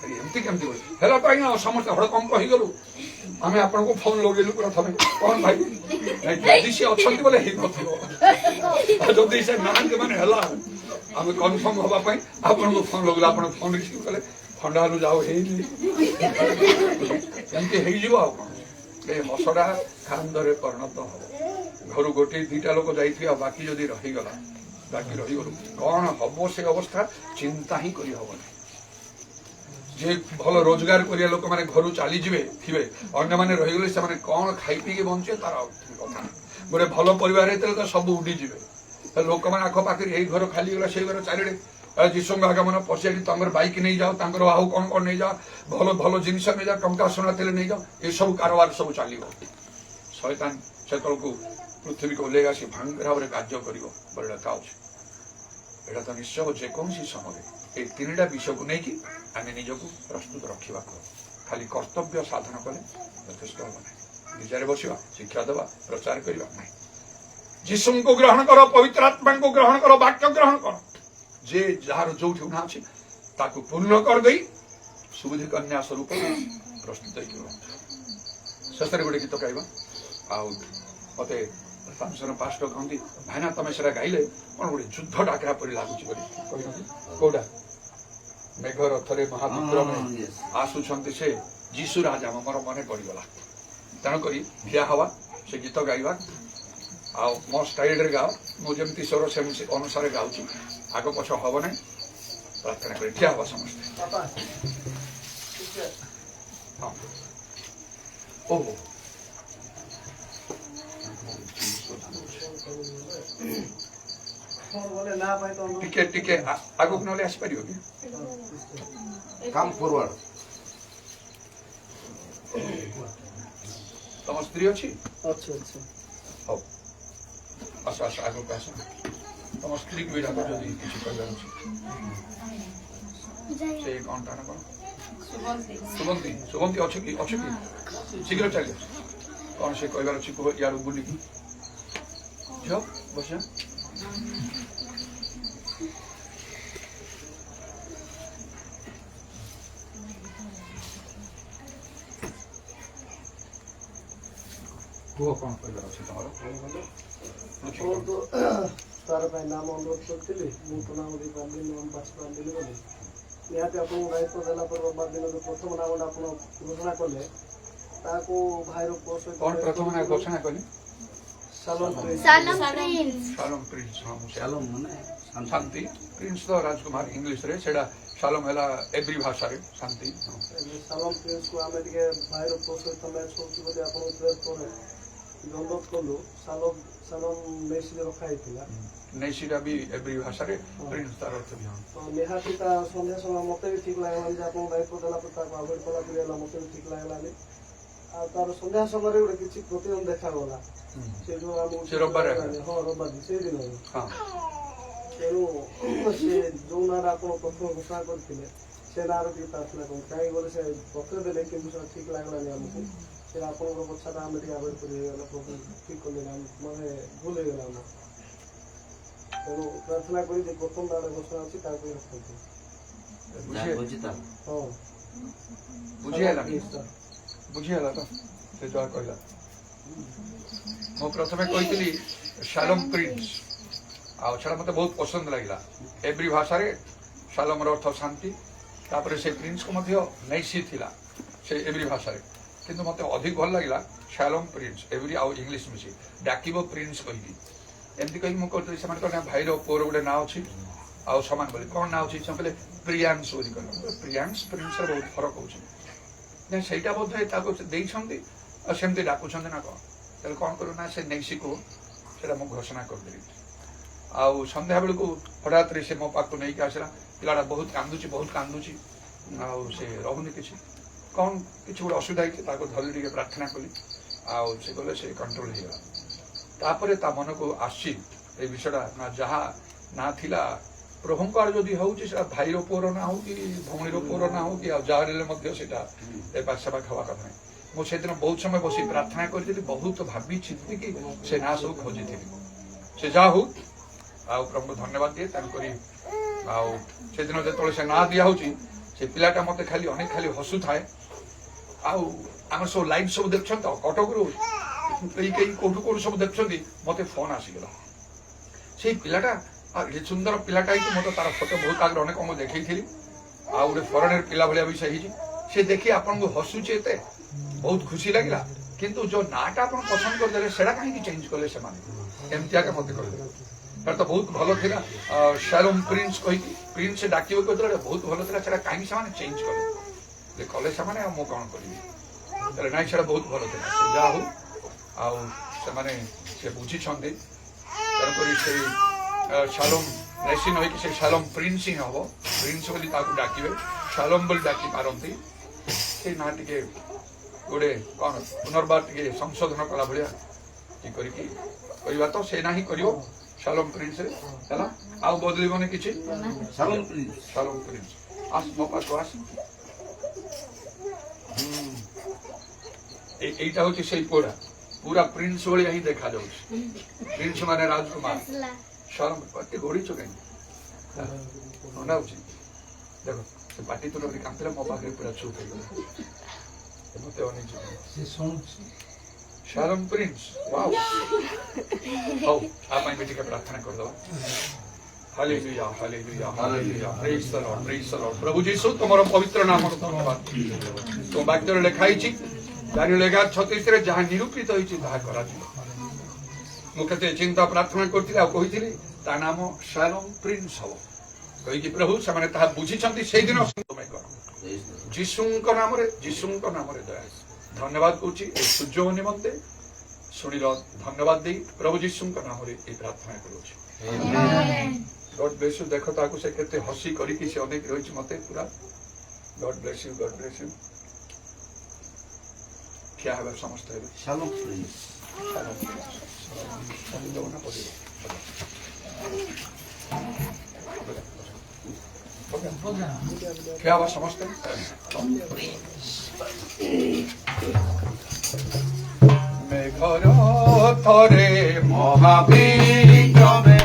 Speaker 1: ଏମିତି କେମିତି ହେଲା ତ ଆଜ୍ଞା, ସମସ୍ତେ ହଡ଼କମ୍ପ ହେଇଗଲୁ। ଆମେ ଆପଣଙ୍କୁ ଫୋନ ଲଗେଇଲୁ ପ୍ରଥମେ, କଣ ଭାଇ ଯଦି ସେ ଅଛନ୍ତି ବୋଲେ ହେଇନଥିବ, ଯଦି ସେ ନାହାନ୍ତି ମାନେ ହେଲା, ଆମେ କନଫର୍ମ ହବା ପାଇଁ ଆପଣଙ୍କୁ ଫୋନ ଲଗେଇଲୁ। ଆପଣ ଫୋନ ରିସିଭ କଲେ, ଥଣ୍ଡା ହେଲୁ, ଯାଉ ହେଇନି, ଏମିତି ହେଇଯିବ। ଆଉ କଣ, ଏ ହସଟା କାନ୍ଦରେ ପରିଣତ ହବ। ଘରୁ ଗୋଟିଏ ଦିଟା ଲୋକ ଯାଇଥିବେ, ଆଉ ବାକି ଯଦି ରହିଗଲା ବାକି ରହିଗଲୁ କଣ ହବ ସେ ଅବସ୍ଥା ଚିନ୍ତା ହିଁ କରି ହବନି। ଯେ ଭଲ ରୋଜଗାର କରିବା ଲୋକମାନେ ଘରୁ ଚାଲିଯିବେ ଥିବେ, ଅନ୍ୟମାନେ ରହିଗଲେ ସେମାନେ କଣ ଖାଇ ପିଇକି ବଞ୍ଚିବେ ତାର କଥା ନାହିଁ। ଗୋଟେ ଭଲ ପରିବାର ହେଇଥିଲେ ତ ସବୁ ଉଡିଯିବେ। ଲୋକମାନେ ଆଖପାଖରେ ଏଇ ଘର ଖାଲି ଗଲା ସେଇ ଘର ଚାରିଆଡେ ଯୀଶୁଙ୍କ ଆଗମନ ପଶିଆକି ତମର ବାଇକ ନେଇଯାଅ, ତାଙ୍କର ଆଉ କଣ କଣ ନେଇଯାଅ, ଭଲ ଭଲ ଜିନିଷ ନେଇଯାଅ, ଟଙ୍କା ସୁନା ଥିଲେ ନେଇଯାଅ, ଏସବୁ କାରବାର ସବୁ ଚାଲିବ। ଶୟତାନ ସେତେବେଳକୁ ପୃଥିବୀକୁ ଓହ୍ଲେଇ ଆସି ଭାଙ୍ଗର ଭାବରେ କାର୍ଯ୍ୟ କରିବ ବୋଲି ଲେଖା ଅଛି। ଏଇଟା ତ ନିଶ୍ଚୟ ଯେକୌଣସି ସମୟରେ এই ତିନିଟା ବିଷୟକୁ ନେଇକି ଆମେ ନିଜକୁ ପ୍ରସ୍ତୁତ ରଖିବାକୁ ହେବ। ଖାଲି କର୍ତ୍ତବ୍ୟ ସାଧନ କଲେ ଯଥେଷ୍ଟ ହେବ ନାହିଁ। ବିଚାରେ ବସିବା, ଶିକ୍ଷା ଦେବା, ପ୍ରଚାର କରିବା ନାହିଁ। ଯୀଶୁଙ୍କୁ ଗ୍ରହଣ କର, ପବିତ୍ର ଆତ୍ମାଙ୍କୁ ଗ୍ରହଣ କର, ବାକ୍ୟ ଗ୍ରହଣ କର। ଯେ ଯାହାର ଯୋଉଠି ଉଣା ଅଛି ତାକୁ ପୂର୍ଣ୍ଣ କରିଦେଇ ସୁବୁଦ୍ଧି କନ୍ୟା ସ୍ୱରୂପ ପ୍ରସ୍ତୁତ ହେଇକି ରୁହନ୍ତୁ। ଶେଷରେ ଗୋଟେ ଗୀତ ଗାଇବା। ଆଉ ମତେ ସାମସନ ପାଷ୍ଟର କହନ୍ତି, ଭାଇନା ତମେ ସେଟା ଗାଇଲେ କଣ ଗୋଟେ ଯୁଦ୍ଧ ଡାକରା ପରି ଲାଗୁଛି ବୋଲି କହିନ୍ତି। କୋଉଟା? ମେଘ ରଥରେ ମହାପୁତ୍ର ଆସୁଛନ୍ତି ସେ ଯୀଶୁ ରାଜା, ମୋର ମନେ ପଡିଗଲା। ତେଣୁକରି ଠିଆ ହବା, ସେ ଗୀତ ଗାଇବା। ଆଉ ମୋ ଷ୍ଟାଇଲରେ ଗାଅ, ମୁଁ ଯେମିତି ସ୍ୱର ସେମିତି ଅନୁସାରେ ଗାଉଛି, ଆଗ ପଛ ହବ ନାହିଁ। ପ୍ରାର୍ଥନା କରି ଠିଆ ହବା ସମସ୍ତେ। ହଁ ଓହୋ ଟିକେ ଟିକେ ଆଗକୁ ନହେଲେ ଆସିପାରିବ କି?
Speaker 3: କାମ ଫରୱାର୍ଡ।
Speaker 1: ତମ ସ୍ତ୍ରୀ ଅଛି? ହଉ ଆସ ଆସ ଆଗକୁ ଆସ। ତମ ସ୍ତ୍ରୀକୁ ବି ଡାକ ଯଦି କିଛି କହିବାର ଅଛି। ସେଇ କଣଟା ନା କଣ? ସୁଗନ୍ଧି। ସୁଗନ୍ଧି ଅଛି କି? ଅଛି କି? ଶୀଘ୍ର ଚାଲିବ। କଣ ସେ କହିବାର ଅଛି କୁହ ଇଆଡୁ ବୁଲିକି। ଝିଅ ବସ। କୁହ କଣ କହିବାର ଅଛି ତମର?
Speaker 6: ତାର ପାଇଁ ନାମ ଅନୁରୋଧ କରିଥିଲି, ମୁଁ ତ ନାମ ଦେଇପାରିଲିନି, ନାମ ବାଛି ପାରିଲିନି ବୋଲି। ନିହାତି ଆପଣଙ୍କୁ ଦାୟିତ୍ୱ ଦେଲା ପରେ ରବିବାର ଦିନ ଯୋଉ ପ୍ରଥମ ନାମଟା ଆପଣ ଘୋଷଣା କଲେ, ତାକୁ ଭାଇର ପୁଅ ସହିତ
Speaker 1: କଣ ପ୍ରଥମ ନାମ ଘୋଷଣା କଲି?
Speaker 6: Salam prince.
Speaker 1: ଶାሎም ପ୍ରିନ୍ସ। ହଁ
Speaker 3: ଚାଲମ ମାନେ
Speaker 1: ଶାନ୍ତି ପ୍ରିନ୍ସ ତ ରାଜକୁମାର ଇଂଲିଶରେ, ସେଇଟା ଶାሎም ହେଲା ଏବ୍ରି ଭାଷାରେ ଶାନ୍ତି।
Speaker 6: ସାଲମ ପ୍ରିନ୍ସକୁ ଆମେ ଟିକେ ଭାଇର ପୁଅ ସହିତ ମ୍ୟାଚ୍ ହେଉଛି ବୋଲି ଆପଣଙ୍କୁ ପ୍ରେୟର ପରେ ଅନୁରୋଧ କଲୁ। ସାଲମ ନେଇସିରେ ରଖା ହେଇଥିଲା।
Speaker 1: ନେଇସିଟା ବି ଏବ୍ରି ଭାଷାରେ, ପ୍ରିନ୍ସ ତାର ଅର୍ଥ ବି।
Speaker 6: ତ ନିହାତି ତା ସନ୍ଧ୍ୟା ସମୟ ମତେ ବି ଠିକ୍ ଲାଗିଲାନି ଯେ ଆପଣଙ୍କୁ ଦାୟିତ୍ୱ ଦେଲା ପରେ ତାକୁ ଆଭଏଡ୍ କଲା ପରି ହେଲା, ମତେ ବି ଠିକ୍ ଲାଗିଲାନି। ଆଉ ତାର ସନ୍ଧ୍ୟା ସମୟରେ ଗୋଟେ କିଛି ପ୍ରତିବନ୍ଧ ଦେଖାଗଲା। ସେ ଯୋଉ ଆମକୁ
Speaker 1: ସେ ରବିବାର
Speaker 6: ହଁ ରବିବାର ସେଇଦିନ।
Speaker 1: ହଁ
Speaker 6: ତେଣୁ ସେ ଯୋଉ ନାଁରେ ଆପଣ ପ୍ରଥମ ଘୋଷଣା କରିଥିଲେ ସେ ନାଁରେ ଟିକେ ତାର ଥିଲା କଣ, କାହିଁକି ବୋଲେ ସେ ପକେଇଦେଲେ କିନ୍ତୁ ସେଟା ଠିକ୍ ଲାଗିଲାନି ଆମକୁ। ସେଟା ଆପଣଙ୍କର କଥାଟା ଆମେ ଟିକେ ଆଭଏଡ୍ କରି ହେଇଗଲା, ଠିକ୍ କଲେ ମାନେ ଭୁଲ ହେଇଗଲା ଆମର। ତେଣୁ ପ୍ରାର୍ଥନା କରି ଯେ ପ୍ରଥମ ନାଁରେ ଘୋଷଣା ଅଛି ତାକୁ ହିଁ ରଖନ୍ତୁ। ହଁ
Speaker 1: ବୁଝିହେଲା? ବୁଝିହେଲା ତ ସେ ଯାହା କହିଲା? ମୁଁ ପ୍ରଥମେ କହିଥିଲି ଶାሎም ପ୍ରିନ୍ସ, ଆଉ ସେଟା ମତେ ବହୁତ ପସନ୍ଦ ଲାଗିଲା। ଏବ୍ରି ଭାଷାରେ ଶାଲୋମର ଅର୍ଥ ଶାନ୍ତି, ତାପରେ ସେ ପ୍ରିନ୍ସକୁ ମଧ୍ୟ ନେଇସି ଥିଲା ସେ ଏବ୍ରି ଭାଷାରେ, କିନ୍ତୁ ମତେ ଅଧିକ ଭଲ ଲାଗିଲା ଶାଲୋମ ପ୍ରିନ୍ସ। ଏବ୍ରି ଆଉ ଇଂଲିଶ ମିଶି ଡାକିବ ପ୍ରିନ୍ସ କହିକି, ଏମିତି କହିକି ମୁଁ କହୁଥିଲି। ସେମାନେ କହିଲେ ଭାଇର ପୁଅର ଗୋଟେ ନାଁ ଅଛି ଆଉ ସମାନ ବୋଲି। କଣ ନାଁ ଅଛି? ସେମାନେ କହିଲେ ପ୍ରିୟାଂଶ ବୋଲି କହିଲେ। ପ୍ରିୟାଂଶ ପ୍ରିନ୍ସର ବହୁତ ଫରକ ହଉଛି ନା, ସେଇଟା ବୋଧେ ତାକୁ ଦେଇଛନ୍ତି ଆଉ ସେମିତି ଡାକୁଛନ୍ତି ନା କଣ? ତାହେଲେ କଣ କରୁ ନା, ସେ ନେଇସିକୁ ସେଟା ମୁଁ ଘୋଷଣା କରିଦେଲି। ଆଉ ସନ୍ଧ୍ୟା ବେଳକୁ ହଠାତ୍ ସେ ମୋ ପାଖକୁ ନେଇକି ଆସିଲା। ପିଲାଟା ବହୁତ କାନ୍ଦୁଛି ଆଉ ସେ ରହୁନି କିଛି, କଣ କିଛି ଗୋଟେ ଅସୁବିଧା ହେଇଛି। ତାକୁ ଧରି ଟିକେ ପ୍ରାର୍ଥନା କଲି, ଆଉ ସେ ଗଲେ ସେ କଣ୍ଟ୍ରୋଲ ହେଇଗଲା। ତାପରେ ତା ମନକୁ ଆସିଛି ଏ ବିଷୟଟା ନା, ଯାହା ନା ଥିଲା ପ୍ରଭୁଙ୍କର ଯଦି ହଉଛି ସେଟା ଭାଇର ପୁଅର ନା ହଉ କି ଭଉଣୀର ପୁଅର ନା ହଉ କି ଆଉ ଯାହା ହେଲେ ମଧ୍ୟ ସେଟା ଏ ପାଖ ହବା କଥା ନାହିଁ। ମୁଁ ସେଦିନ ବହୁତ ସମୟ ବସି ପ୍ରାର୍ଥନା କରିଥିଲି, ବହୁତ ଭାବି ଚିନ୍ତିକି ସେ ନାଁ ସବୁ ଖୋଜିଥିଲି। ସେ ଯାହା ହଉ, ଆଉ ପ୍ରଭୁଙ୍କୁ ଧନ୍ୟବାଦ ଦିଏ। ତେଣୁକରି ଆଉ ସେଦିନ ଯେତେବେଳେ ସେ ନାଁ ଦିଆ ହଉଛି, ସେ ପିଲାଟା ମତେ ଅନେକ ଖାଲି ହସୁଥାଏ। ଆଉ ଆମର ସବୁ ଲାଇଭ୍ ସବୁ ଦେଖୁଛନ୍ତି ଆଉ କଟକରୁ କେହି କୋଉଠୁ ସବୁ ଦେଖୁଛନ୍ତି। ମତେ ଫୋନ ଆସିଗଲା, ସେଇ ପିଲାଟା ଏତେ ସୁନ୍ଦର ପିଲାଟା ହେଇଛି। ମତେ ତାର ଫଟୋ ବହୁତ ଆଗରେ ଅନେକ ମୁଁ ଦେଖେଇଥିଲି। ଆଉ ଗୋଟେ ଫରେନର ପିଲା ଭଳିଆ ବି ସେ ହେଇଛି। ସେ ଦେଖି ଆପଣଙ୍କୁ ହସୁଛି, ଏତେ ବହୁତ ଖୁସି ଲାଗିଲା। କିନ୍ତୁ ଯୋଉ ନାଁଟା ଆପଣ ପସନ୍ଦ କରିଦେଲେ ସେଟା କାହିଁକି ଚେଞ୍ଜ କଲେ ସେମାନେ, ଏମିତି ଆଗେ ମତେ କହିଲେ। ତାର ତ ବହୁତ ଭଲ ଥିଲା ଶାଲୋମ ପ୍ରିନ୍ସ କହିକି ପ୍ରିନ୍ସ ଡାକିବାକୁ ଯେତେବେଳେ ବହୁତ ଭଲ ଥିଲା ସେଟା କାହିଁକି ସେମାନେ ଚେଞ୍ଜ କଲେ ଯେ କଲେ ସେମାନେ ଆଉ ମୁଁ କଣ କରିବି ତାହେଲେ ନାଇଁ ସେଟା ବହୁତ ଭଲ ଥିଲା ସେ ଯାହା ହଉ ଆଉ ସେମାନେ ସେ ବୁଝିଛନ୍ତି ତେଣୁକରି ସେଇ ଶାଲୋମ ନେସିନ୍ ହୋଇକି ସେ ଶାଲୋମ ପ୍ରିନ୍ସ ହିଁ ହବ ପ୍ରିନ୍ସ ବୋଲି ତାକୁ ଡାକିବେ ଶାଲୋମ ବୋଲି ଡାକି ପାରନ୍ତି ସେଇ ନାଁ ଟିକେ ଗୋଟେ କଣ ପୁନର୍ବାର ଟିକେ ସଂଶୋଧନ କଲା ଭଳିଆ କି କରିକି କରିବା ତ ସେ ନାହିଁ କରିବ ଶାଲୋମ ପ୍ରିନ୍ସ ହେଲା ଆଉ ବଦଳିବନି କିଛି
Speaker 3: ଶାଲୋମ ପ୍ରିନ୍ସ
Speaker 1: ଶାଲୋମ ପ୍ରିନ୍ସ ଆସ ମୋ ପାଖକୁ ଆସ এইটা হচ্ছে সেই পোড়া পুরা প্রিন্স ভଳିଆ ହିଁ ଦେଖାଯାଉଛି ପ୍ରିନ୍ସ ମାନେ ରାଜକୁମାର ଶାଲୋମ ପାଟି ଘୋଡ଼ିଛ କାହିଁକି ଥଣ୍ଡା ହଉଛି ଦେଖ ସେ ପାଟି ତୁଣ୍ଡ କରି କାନ୍ଦିଲା ମୋ ପାଖରେ ପୁରା ଚୁପ୍ ହେଇଗଲା ମତେ ଅନେଇଛି ଶାଲୋମ ପ୍ରିନ୍ସ ୱାଓ ହଉ ଆ ପାଇଁ ବି ଟିକେ ପ୍ରାର୍ଥନା କରିଦେବା ହାଲେଲୁୟା ହାଲେଲୁୟା ହାଲେଲୁୟା ପ୍ରେଜ୍ ଦ ଲର୍ଡ ପ୍ରେଜ୍ ଦ ଲର୍ଡ ପ୍ରଭୁ ଯୀଶୁ ତୁମର ପବିତ୍ର ନାମକୁ ଧନ୍ୟବାଦ ତୁମ ବାକ୍ୟରେ ଲେଖା ହେଇଛି ଦାନିଏଲ 11:36 ଯାହା ନିରୂପିତ ହେଇଛି ତାହା କରାଯିବ ମୁଁ କେତେ ଚିନ୍ତା ପ୍ରାର୍ଥନା କରିଥିଲି ଆଉ କହିଥିଲି ତା ନାମ ଶାଲୋମ ପ୍ରିନ୍ସ ହବ କହିକି ପ୍ରଭୁ ସେମାନେ ତାହା ବୁଝିଛନ୍ତି ସେଇଦିନ ତୁମେ କର ଯୀଶୁଙ୍କ ନାମରେ ଦୟା ଧନ୍ୟବାଦ କହୁଛି এই ସୁଯୋଗ ନିମନ୍ତେ ଶୁଣିଲ ଧନ୍ୟବାଦ ଦେଇ ପ୍ରଭୁ ଯୀଶୁଙ୍କ ନାମରେ এই ପ୍ରାର୍ଥନା କରୁଛି ଗଡ୍ ବ୍ଲେସ୍ ୟୁ ଦେଖ ତାକୁ ସେ କେତେ ହସି କରିକି ସେ ଅନେକ ରହିଛି ମତେ ପୁରା ଗଡ୍ ବ୍ଲେସ୍ ୟୁ ଠିଆ ହେବେ ସମସ୍ତେ ହେବେ
Speaker 3: ଶାଲୋମ ପ୍ରିନ୍ସ
Speaker 1: ଠିଆ ହେବା ସମସ୍ତେ মেঘর থরে মহাবিক্রমে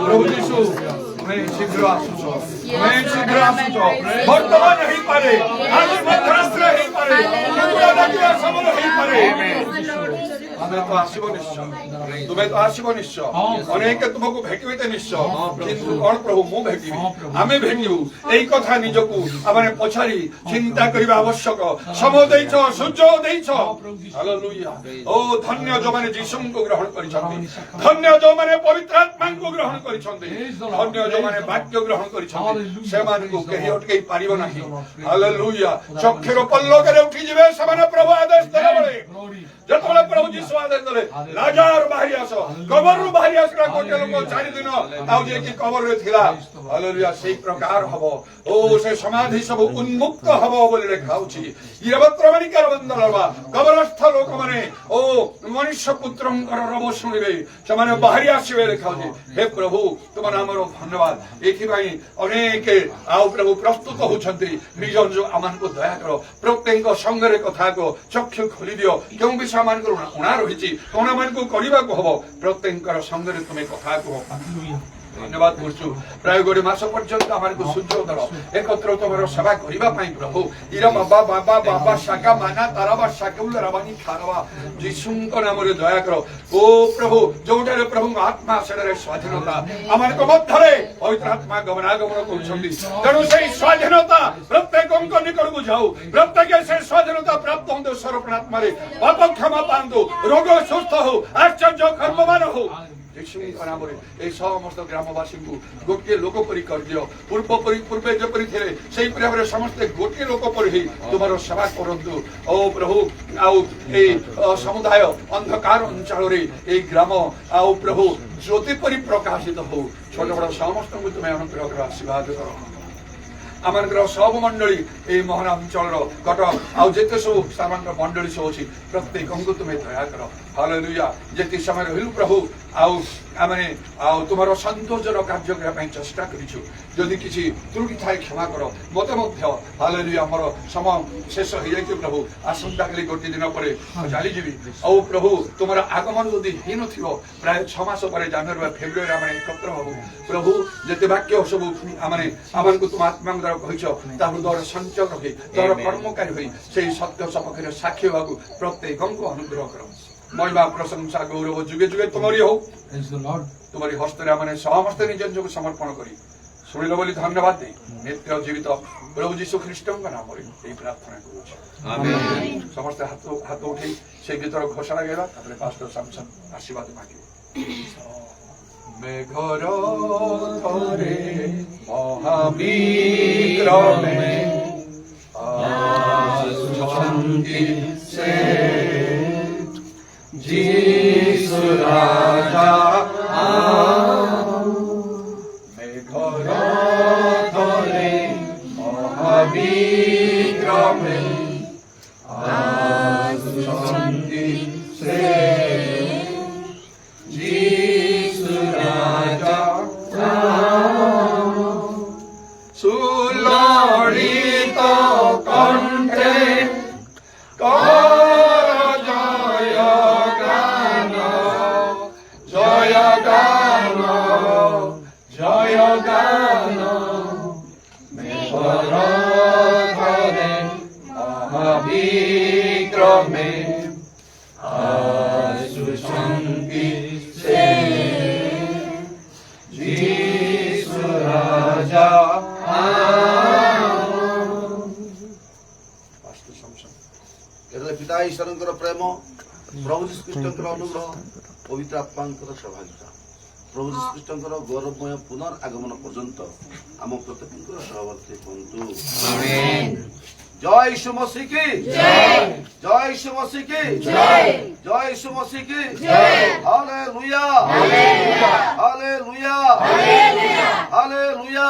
Speaker 1: ପ୍ରଭୁ ଯୀଶୁ ତୁମେ ଶୀଘ୍ର ଆସୁଛ, ତୁମେ ଶୀଘ୍ର ଆସୁଛ। ବର୍ତ୍ତମାନ ହେଇପାରେ, ଆଜି ମଧ୍ୟରାତ୍ରରେ ହେଇପାରେ, ଡାକିବା ସମୟ ହେଇପାରେ। ଆମେ ତ ଆସିବ ନିଶ୍ଚୟ, ତୁମେ ତ ଆସିବ ନିଶ୍ଚୟ, ଅନେକ ତୁମକୁ ଭେଟିବେ ତ ନିଶ୍ଚୟ, କିନ୍ତୁ କଣ ପ୍ରଭୁ ମୁଁ ଭେଟିବି, ଆମେ ଭେଟିବୁ, ଏଇ କଥା ନିଜକୁ ଆମେ ପଚାରି ଚିନ୍ତା କରିବା ଆବଶ୍ୟକ। ସମୟ ଦେଇଛ, ସୁଯୋଗ ଦେଇଛ। ହାଲେଲୁୟା। ଓ ଧନ୍ୟ ଯୋଉମାନେ ଯୀଶୁଙ୍କୁ ଗ୍ରହଣ କରିଛନ୍ତି, ଧନ୍ୟ ଯୋଉମାନେ ପବିତ୍ର ଆତ୍ମାଙ୍କୁ ଗ୍ରହଣ କରିଛନ୍ତି, ଧନ୍ୟ ଯୋଉମାନେ ବାକ୍ୟ ଗ୍ରହଣ କରିଛନ୍ତି, ସେମାନଙ୍କୁ କେହି ଅଟକେଇ ପାରିବ ନାହିଁ। ହାଲେଲୁୟା। ଚକ୍ଷୁର ପଲ୍ଲକରେ ଉଠିଯିବେ ସେମାନେ ପ୍ରଭୁ ଆଦେଶ ଦେଲା ବେଳେ। ଯେତେବେଳେ ପ୍ରଭୁ ଯୀଶୁ ଆଦେଶ ଦେଲେ ଲାଜାର ବାହାରି ଆସ, କବରରୁ ବାହାରି ଆସିଲା ଗୋଟେ ଲୋକ 4 ଦିନ ଆଉ ଯିଏକି କବରରେ ଥିଲା। ହାଲେଲୁୟା। ସେଇ ପ୍ରକାର ହବ। ଓ ସେ ସମାଧି ସବୁ ଉନ୍ମୁକ୍ତ ହବ ବୋଲି ଲେଖା ହଉଛି। ଇରବତ୍ରମାନିକାର ବନ୍ଦଳ କବରସ୍ଥ ଲୋକମାନେ ଓ ମନୁଷ୍ୟ ପୁତ୍ରଙ୍କର ରବ ଶୁଣିବେ, ସେମାନେ ବାହାରି ଆସିବେ ଲେଖା ହଉଛି। ହେ ପ୍ରଭୁ ତୁମ ନାମର ଧନ୍ୟବାଦ। ଏଥିପାଇଁ ଅନେକ ଆଉ ପ୍ରଭୁ ପ୍ରସ୍ତୁତ ହଉଛନ୍ତି। ନିଜ ଆମମାନଙ୍କୁ ଦୟା କର, ପ୍ରତ୍ୟେକ ସଙ୍ଗରେ କଥା କହ, ଚକ୍ଷୁ ଖୋଲି ଦିଅ। କେଉଁ ବିଷୟ ମାନଙ୍କର ଉଣା ରହିଛି, କଣ ମାନଙ୍କୁ କରିବାକୁ ହବ, ପ୍ରତ୍ୟେକଙ୍କର ସଙ୍ଗରେ ତୁମେ କଥା କୁହ। ଧନ୍ୟବାଦ କରୁଛୁ। ପ୍ରାୟ 1 ମାସ ପର୍ଯ୍ୟନ୍ତ ଆମକୁ ସୁଯୋଗ ଦେଲ ଏକତ୍ର ତମର ସେବା କରିବା ପାଇଁ ପ୍ରଭୁ। ଇର ବାବା ବାବା ବାବା ଶାକା ମାନା ତାରାବା ଶାକୁଲ ରବାନି ଖାରବା ଯୀଶୁଙ୍କ ନାମରେ ଦୟା କର। ଓ ପ୍ରଭୁ ଯୋଉଠାରେ ପ୍ରଭୁଙ୍କ ଆତ୍ମା ସେଠାରେ ସ୍ୱାଧୀନତା ଆମମାନଙ୍କ ମଧ୍ୟରେ ପବିତ୍ର ଆତ୍ମା ଗମନାଗମନ କରୁଛନ୍ତି। ତେଣୁ ସେଇ ସ୍ୱାଧୀନତା ପ୍ରତ୍ୟେକଙ୍କ ନିକଟକୁ ଯାଉ, ପ୍ରତ୍ୟେକ ସେ ସ୍ୱାଧୀନତା ପ୍ରାପ୍ତ ହୁଅନ୍ତୁ। ସର୍ବ ଆତ୍ମାରେ ପାପ କ୍ଷମା ପାଆନ୍ତୁ, ରୋଗ ସୁସ୍ଥ ହଉ, ଆଶ୍ଚର୍ଯ୍ୟ କର୍ମମାନ ହଉ। ଯୀଶୁଙ୍କ ନାମରେ এই সমস্ত গ্রামবাসীଙ୍କୁ ଗୋଟିଏ ଲୋକ ପରି କରିଦିଅ। ପୂର୍ବେ ଯେପରି ଥିଲେ ସେହିପରି ଭାବରେ ସମସ୍ତେ ଗୋଟିଏ ଲୋକ ପରି ହେଇ ତୁମର ସେବା କରନ୍ତୁ। ଓ ପ୍ରଭୁ ଆଉ ଏଇ ସମୁଦାୟ ଅନ୍ଧକାର ଅଞ୍ଚଳରେ ଏଇ ଗ୍ରାମ ଆଉ ପ୍ରଭୁ ଜ୍ୟୋତି ପରି ପ୍ରକାଶିତ ହଉ। ଛୋଟ ବଡ଼ ସମସ୍ତଙ୍କୁ ତୁମେ ଅନୁଗ୍ରହ କର, ଆଶୀର୍ବାଦ କର। ଆମମାନଙ୍କର ସବୁ ମଣ୍ଡଳୀ ଏଇ ମହାନ ଅଞ୍ଚଳର କଟକ ଆଉ ଯେତେ ସବୁ ସାମାନ୍ୟ ମଣ୍ଡଳୀ ସବୁ ଅଛି ପ୍ରତ୍ୟେକଙ୍କୁ ତୁମେ ଦୟା କର। ହାଲେଲୁୟା। ଯେତେ ସମୟ ରହିଲୁ ପ୍ରଭୁ ଆଉ ଆମେ ଆଉ ତୁମର ସନ୍ତୋଷର କାର୍ଯ୍ୟ କରିବା ପାଇଁ ଚେଷ୍ଟା କରିଛୁ। ଯଦି କିଛି ତ୍ରୁଟି ଥାଏ କ୍ଷମା କର ମତେ ମଧ୍ୟ। ହାଲେଲୁୟା। ଆମର ସମୟ ଶେଷ ହେଇଯାଇଛି ପ୍ରଭୁ। ଆସନ୍ତାକାଲି 1 ଦିନ ପରେ ଚାଲିଯିବି। ଆଉ ପ୍ରଭୁ ତୁମର ଆଗମନ ଯଦି ହେଇନଥିବ ପ୍ରାୟ 6 ମାସ ପରେ ଜାନୁଆରୀ ବା ଫେବୃଆରୀ ଆମେ ଏକତ୍ର ହବୁ ପ୍ରଭୁ। ଯେତେ ବାକ୍ୟ ସବୁ ଆମମାନଙ୍କୁ ତୁମ ଆତ୍ମାଙ୍କ ଦ୍ୱାରା କହିଛ ତା ହୃଦୟର ସଞ୍ଚୟ ହୋଇ ତୋର କର୍ମକାରୀ ହୋଇ ସେଇ ସତ୍ୟ ସପକ୍ଷରେ ସାକ୍ଷୀ ହେବାକୁ ପ୍ରତ୍ୟେକଙ୍କୁ ଅନୁଗ୍ରହ କର। ମହିମା ପ୍ରଶଂସା ଗୌରବ ଯୁଗେ ଯୁଗେ ତୁମରି ହଉ। ତୁମରି ହସ୍ତରେ ଆମେ ସମସ୍ତେ ନିଜ ନିଜକୁ ସମର୍ପଣ କରି ଶୁଣିଲ ବୋଲି ଧନ୍ୟବାଦ ଦେଇ ନିତ୍ୟ ଜୀବିତ ପ୍ରଭୁ ଯୀଶୁ ଖ୍ରୀଷ୍ଟଙ୍କ ନାମରେ ଏହି ପ୍ରାର୍ଥନା କରୁଛୁ। ସମସ୍ତେ ହାତ ଉଠେଇ ସେ ଗୀତର ଘୋଷଣା ଗାଇବା। ତାପରେ ପାଷ୍ଟର ସାମସନ୍ ଆଶୀର୍ବାଦ ମାଗିବେ। মেঘর ধরে মহাবিক্রমে আসছেন সে যিশু রাজা। মেঘর ধরে মহাবিক্রমে আসছেন সে সুললিত কণ্ঠে কর জয় গান, জয় গান, জয় গান। মেঘর ধরে মহাবিক্রমে আসুছন্তি সে যিশু রাজা।
Speaker 3: ପିତା ଈଶ୍ୱରଙ୍କର ପ୍ରେମ, ପ୍ରଭୁ ଯୀଶୁଖ୍ରୀଷ୍ଟଙ୍କର ଅନୁଗ୍ରହ, ପବିତ୍ର ଆତ୍ମାଙ୍କର ସୌଭାଗ୍ୟ, ପ୍ରଭୁ ଯୀଶୁଖ୍ରୀଷ୍ଟଙ୍କର ଗୌରବମୟ ପୁନର୍ ଆଗମନ ପର୍ଯ୍ୟନ୍ତ ଆମ ପ୍ରତ୍ୟେକଙ୍କର ସହବର୍ତ୍ତୀ ହୁଅନ୍ତୁ। ଜୟ ଈଶୁ ମସିହ କି ଜୟ ଈଶୁ ମସିହ କି ଜୟ ଈଶୁ ମସିହ କି ହାଲେଲୁୟା ହାଲେଲୁୟା ହାଲେଲୁୟା।